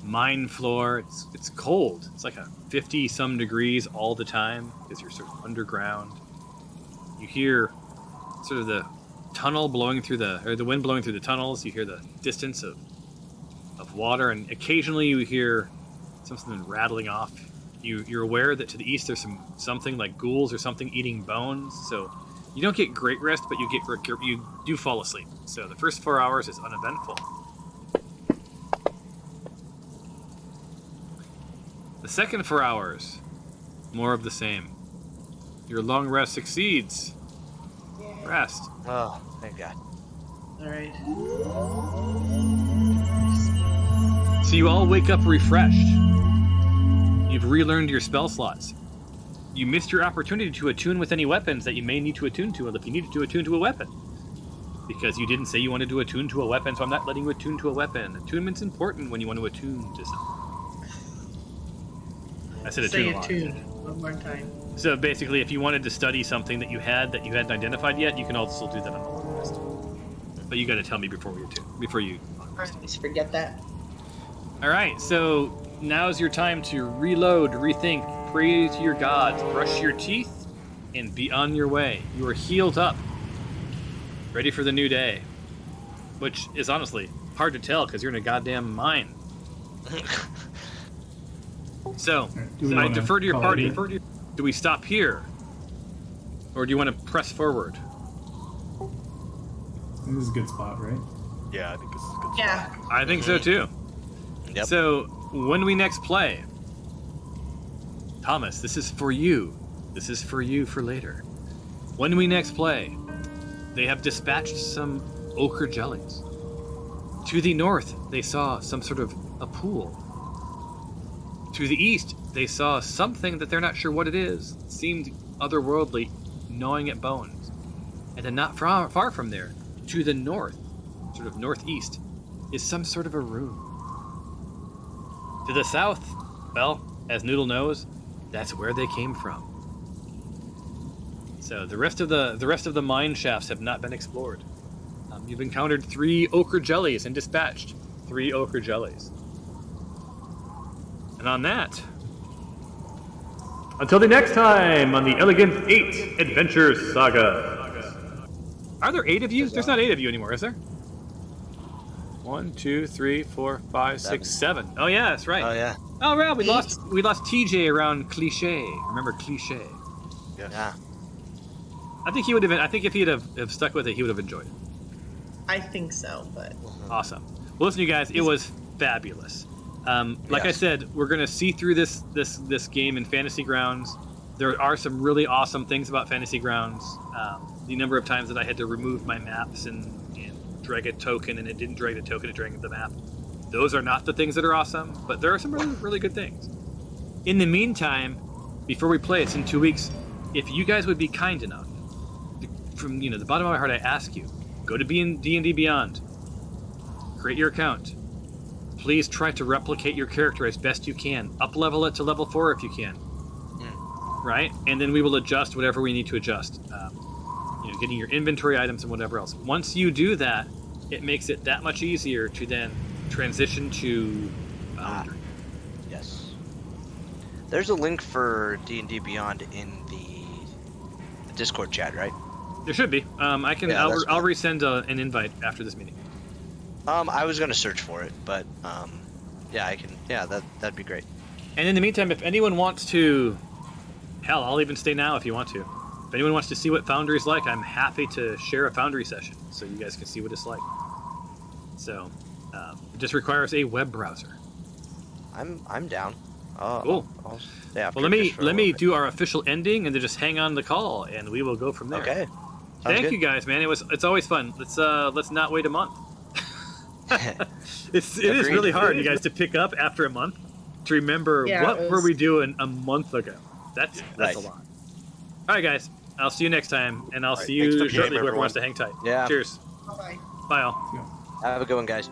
mine floor. It's cold. It's like a 50-some degrees all the time because you're sort of underground. You hear sort of the tunnel blowing through the wind blowing through the tunnels. You hear the distance of water, and occasionally you hear something rattling off. You're aware that to the east there's something like ghouls or something eating bones. So you don't get great rest, but you do fall asleep. So the first 4 hours is uneventful. The second 4 hours, more of the same. Your long rest succeeds. Rest. Oh, thank God. All right. So you all wake up refreshed. You've relearned your spell slots. You missed your opportunity to attune with any weapons that you may need to attune to if you needed to attune to a weapon. Because you didn't say you wanted to attune to a weapon, so I'm not letting you attune to a weapon. Attunement's important when you want to attune to something. I said attune Say a lot. attune one more time. So basically, if you wanted to study something that you hadn't identified yet, you can also do that on the long rest. But you got to tell me before you. I always forget that. All right, so now's your time to reload, rethink, pray to your gods, brush your teeth, and be on your way. You are healed up, ready for the new day, which is honestly hard to tell because you're in a goddamn mine. So, Do we I wanna defer to your call party. it here? Do we stop here, or do you want to press forward? This is a good spot, right? Yeah, I think this is a good spot. Yeah. I think so too. Yep. So, when we next play, Thomas, this is for you. This is for you for later. When we next play, they have dispatched some ochre jellies. To the north, they saw some sort of a pool. To the east, they saw something that they're not sure what it is. It seemed otherworldly, gnawing at bones. And then not far from there, to the north, sort of northeast, is some sort of a room. To the south, well, as Noodle knows, that's where they came from. So the rest of the mine shafts have not been explored. You've encountered 3 ochre jellies and dispatched 3 ochre jellies. And on that, until the next time on the Elegant 8 Adventure Saga. Are there 8 of you? There's not 8 of you anymore, is there? 1, 2, 3, 4, 5, 6, 7. Oh yeah, that's right. Oh yeah. Oh right, we lost TJ around Cliche. Remember Cliche? Yes. Yeah. I think he would have been. I think if he'd have stuck with it, he would have enjoyed it. I think so, but Awesome. Well, listen, you guys, it was fabulous. Like I Yes. said, we're gonna see through this game in Fantasy Grounds. There are some really awesome things about Fantasy Grounds. The number of times that I had to remove my maps and drag a token, and it didn't drag the token, it dragged the map. Those are not the things that are awesome, but there are some really, really good things. In the meantime, before we play, it's in 2 weeks. If you guys would be kind enough, from the bottom of my heart, I ask you, go to D&D Beyond, create your account. Please try to replicate your character as best you can. Up-level it to level 4 if you can. Right? And then we will adjust whatever we need to adjust. Getting your inventory items and whatever else. Once you do that, it makes it that much easier to then transition to Foundry. Yes. There's a link for D&D Beyond in the Discord chat, right? There should be. I'll resend an invite after this meeting. I was gonna search for it, but yeah, I can. Yeah, that'd be great. And in the meantime, if anyone wants to, hell, I'll even stay now if you want to. If anyone wants to see what Foundry is like, I'm happy to share a Foundry session so you guys can see what it's like. So, it just requires a web browser. I'm down. Cool. I'll stay after Well, this for a let me little bit. do our official ending and then just hang on the call, and we will go from there. Okay. Thank you guys, man. It's always fun. Let's not wait a month. It is Agreed. really hard, you guys, to pick up after a month to remember Yeah, what it were was- we doing a month ago. That's Right. a lot. All right, guys. I'll see you next time, and I'll right, see thanks for you the shortly. game, Whoever wants to everyone. hang tight. Yeah. Cheers. bye-bye. Bye, all. Have a good one, guys.